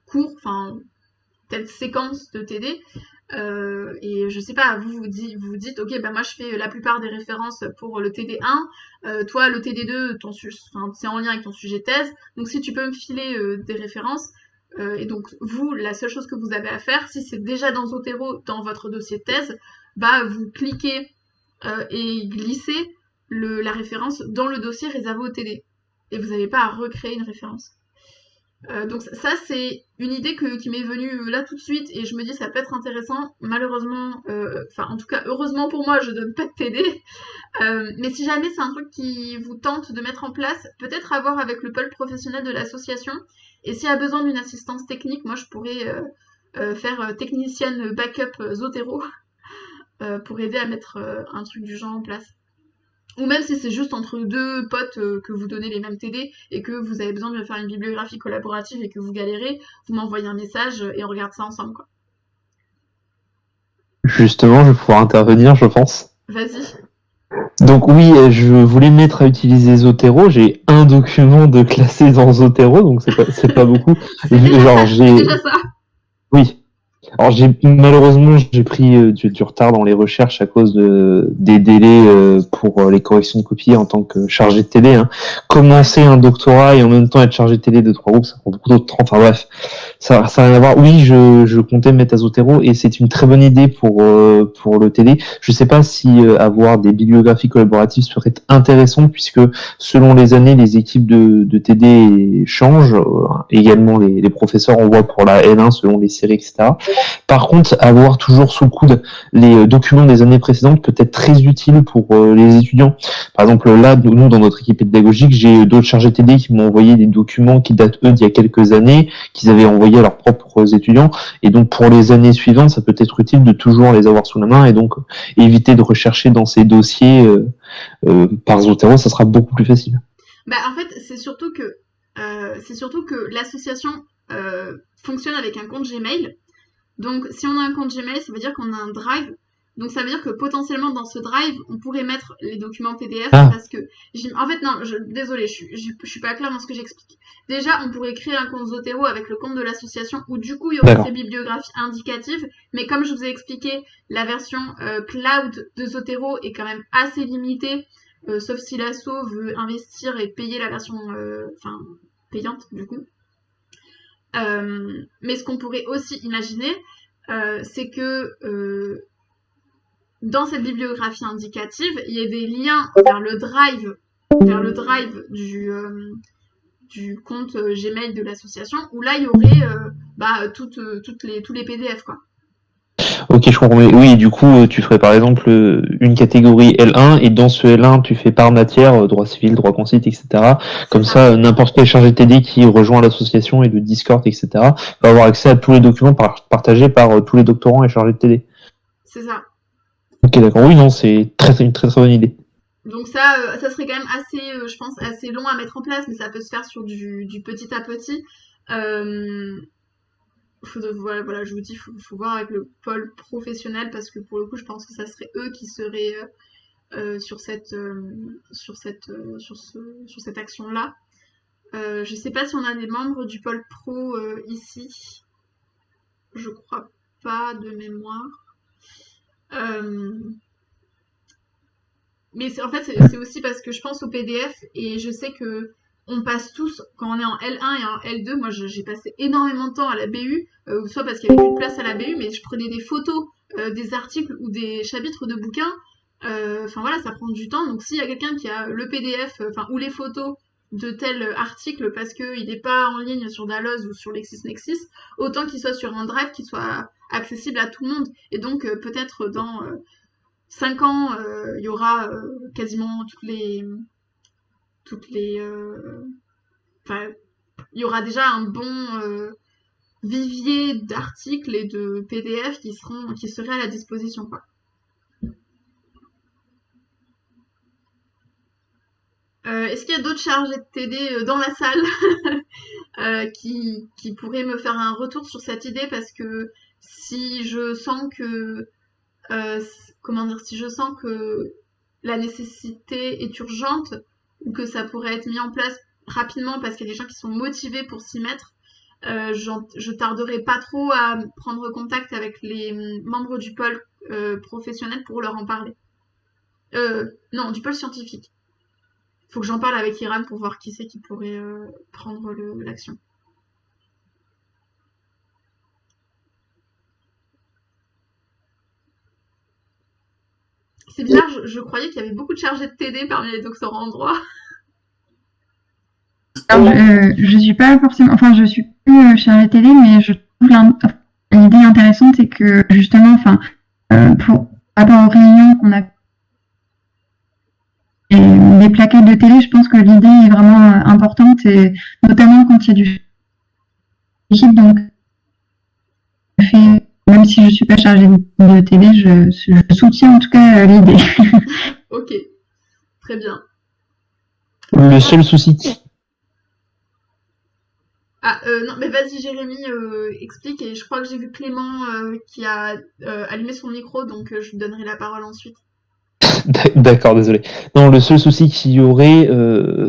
cours, enfin telle séquence de TD, et je sais pas, vous dites ok, moi je fais la plupart des références pour le TD1, toi le TD2 c'est en lien avec ton sujet de thèse, donc si tu peux me filer des références, et donc vous, la seule chose que vous avez à faire, si c'est déjà dans Zotero dans votre dossier de thèse, vous cliquez et glissez la référence dans le dossier réservé au TD, et vous n'avez pas à recréer une référence. Donc ça c'est une idée qui m'est venue là tout de suite et je me dis ça peut être intéressant. Malheureusement, en tout cas heureusement pour moi je donne pas de TD, mais si jamais c'est un truc qui vous tente de mettre en place, peut-être à voir avec le pôle professionnel de l'association, et s'il y a besoin d'une assistance technique, moi je pourrais faire technicienne backup Zotero pour aider à mettre un truc du genre en place. Ou même si c'est juste entre 2 potes que vous donnez les mêmes TD et que vous avez besoin de faire une bibliographie collaborative et que vous galérez, vous m'envoyez un message et on regarde ça ensemble, quoi. Justement, je vais pouvoir intervenir, je pense. Vas-y. Donc oui, je voulais me mettre à utiliser Zotero. J'ai un document de classé dans Zotero, donc c'est pas beaucoup. C'est déjà ça. Oui. Alors malheureusement j'ai pris du retard dans les recherches à cause des délais pour les corrections de copies en tant que chargé de TD. Commencer un doctorat et en même temps être chargé de TD de 3 groupes, ça prend beaucoup de temps. Enfin bref, ça n'a rien à voir. Oui, je comptais me mettre à Zotero et c'est une très bonne idée pour le TD. Je sais pas si avoir des bibliographies collaboratives serait intéressant puisque selon les années, les équipes de TD changent. Également les professeurs envoient pour la L1 selon les séries, etc. Par contre, avoir toujours sous le coude les documents des années précédentes peut être très utile pour les étudiants. Par exemple, là, nous, dans notre équipe pédagogique, j'ai d'autres chargés TD qui m'ont envoyé des documents qui datent, eux, d'il y a quelques années, qu'ils avaient envoyés à leurs propres étudiants. Et donc, pour les années suivantes, ça peut être utile de toujours les avoir sous la main et donc éviter de rechercher dans ces dossiers par Zotero, ça sera beaucoup plus facile. Bah, en fait, c'est surtout que l'association fonctionne avec un compte Gmail. Donc, si on a un compte Gmail, ça veut dire qu'on a un drive. Donc, ça veut dire que potentiellement, dans ce drive, on pourrait mettre les documents PDF parce que... En fait, non, désolée, je suis pas claire dans ce que j'explique. Déjà, on pourrait créer un compte Zotero avec le compte de l'association où, du coup, il y aurait ces bibliographies indicatives. Mais comme je vous ai expliqué, la version cloud de Zotero est quand même assez limitée, sauf si l'asso veut investir et payer la version payante, du coup. Mais ce qu'on pourrait aussi imaginer, c'est que dans cette bibliographie indicative, il y ait des liens vers le drive du compte Gmail de l'association, où là, il y aurait tous les PDF, quoi. Ok, je comprends. Oui, du coup, tu ferais par exemple une catégorie L1 et dans ce L1, tu fais par matière, droit civil, droit concite, etc. Comme ça, n'importe quel chargé TD qui rejoint l'association et le Discord, etc. va avoir accès à tous les documents partagés par tous les doctorants et chargés de TD. C'est ça. Ok, d'accord. Oui, non, c'est une très très bonne idée. Donc ça serait quand même assez, je pense, assez long à mettre en place, mais ça peut se faire sur du petit à petit. Voilà, je vous dis, faut voir avec le pôle professionnel parce que pour le coup, je pense que ça serait eux qui seraient sur cette action-là. Je sais pas si on a des membres du pôle pro ici. Je crois pas de mémoire. Mais en fait, c'est aussi parce que je pense au PDF et je sais que on passe tous, quand on est en L1 et en L2, moi j'ai passé énormément de temps à la BU, soit parce qu'il n'y avait plus de place à la BU, mais je prenais des photos des articles ou des chapitres de bouquins. Enfin voilà, ça prend du temps. Donc s'il y a quelqu'un qui a le PDF, ou les photos de tel article parce qu'il n'est pas en ligne sur Dalloz ou sur LexisNexis, autant qu'il soit sur un drive qui soit accessible à tout le monde. Et donc peut-être dans 5 ans, il y aura quasiment il y aura déjà un bon vivier d'articles et de PDF qui seraient à la disposition, quoi. Est-ce qu'il y a d'autres chargés de TD dans la salle qui pourraient me faire un retour sur cette idée parce que si je sens que si je sens que la nécessité est urgente ou que ça pourrait être mis en place rapidement parce qu'il y a des gens qui sont motivés pour s'y mettre, je tarderai pas trop à prendre contact avec les membres du pôle professionnel pour leur en parler. Non, du pôle scientifique. Faut que j'en parle avec Iran pour voir qui c'est qui pourrait prendre l'action. C'est bizarre, je croyais qu'il y avait beaucoup de chargés de TD parmi les doctorants en droit. Alors, je suis pas forcément, je suis plus chargée de TD, mais je trouve l'idée intéressante, c'est que justement, par rapport aux réunions qu'on a, les plaquettes de télé, je pense que l'idée est vraiment importante, et notamment quand il y a du équipe, donc même si je suis pas chargée de télé, je soutiens en tout cas l'idée. Ok, très bien. Le seul souci. Non, mais vas-y Jérémy, explique, et je crois que j'ai vu Clément qui a allumé son micro, donc je lui donnerai la parole ensuite. D'accord, désolé. Non, le seul souci qu'il y aurait,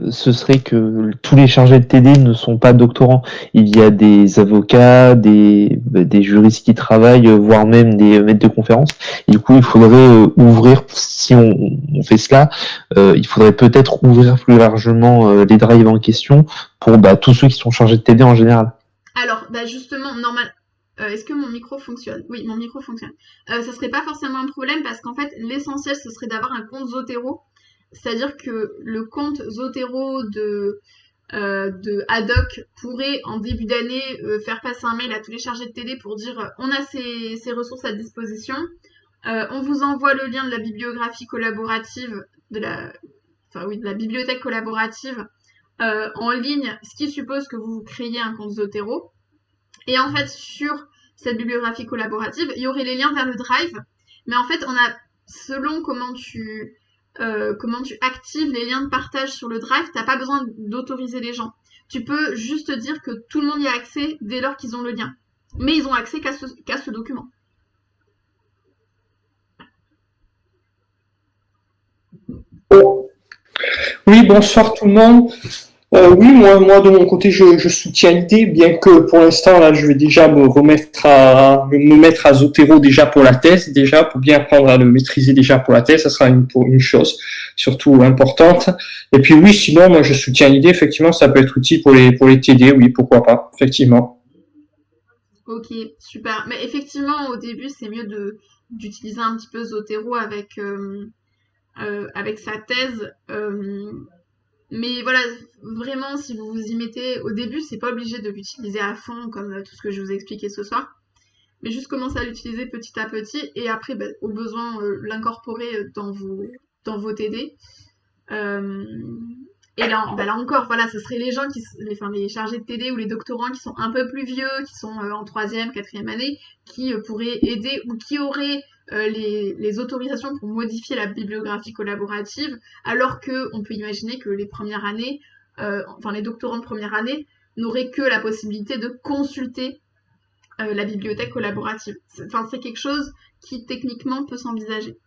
ce serait que tous les chargés de TD ne sont pas doctorants. Il y a des avocats, des juristes qui travaillent, voire même des maîtres de conférences. Et du coup, il faudrait ouvrir, si on fait cela, il faudrait peut-être ouvrir plus largement les drives en question pour tous ceux qui sont chargés de TD en général. Alors, justement, est-ce que mon micro fonctionne? Oui, mon micro fonctionne. Ça serait pas forcément un problème parce qu'en fait, l'essentiel, ce serait d'avoir un compte Zotero. C'est-à-dire que le compte Zotero de Haddock pourrait en début d'année faire passer un mail à tous les chargés de TD pour dire on a ces ressources à disposition, on vous envoie le lien de la bibliographie collaborative, de la bibliothèque collaborative en ligne, ce qui suppose que vous créez un compte Zotero. Et en fait, sur cette bibliographie collaborative, il y aurait les liens vers le Drive, mais en fait, selon comment tu actives les liens de partage sur le Drive, t'as pas besoin d'autoriser les gens. Tu peux juste dire que tout le monde y a accès dès lors qu'ils ont le lien. Mais ils ont accès qu'à ce document. Oui, bonsoir tout le monde. Oui, moi de mon côté, je soutiens l'idée, bien que pour l'instant, là, je vais déjà me mettre à Zotero déjà pour la thèse, déjà pour bien apprendre à le maîtriser déjà pour la thèse, ça sera une chose surtout importante. Et puis oui, sinon, moi je soutiens l'idée, effectivement, ça peut être utile pour les TD, oui, pourquoi pas, effectivement. Ok, super. Mais effectivement, au début, c'est mieux d'utiliser un petit peu Zotero avec sa thèse. Mais voilà, vraiment, si vous vous y mettez au début, c'est pas obligé de l'utiliser à fond, comme tout ce que je vous ai expliqué ce soir. Mais juste commencer à l'utiliser petit à petit et après, au besoin, l'incorporer dans vos TD. Et là encore, voilà, ce seraient les gens les chargés de TD ou les doctorants qui sont un peu plus vieux, qui sont en 3e, 4e année, qui pourraient aider ou qui auraient les autorisations pour modifier la bibliographie collaborative, alors qu'on peut imaginer que les premières années, les doctorants de première année, n'auraient que la possibilité de consulter la bibliothèque collaborative. C'est quelque chose qui techniquement peut s'envisager.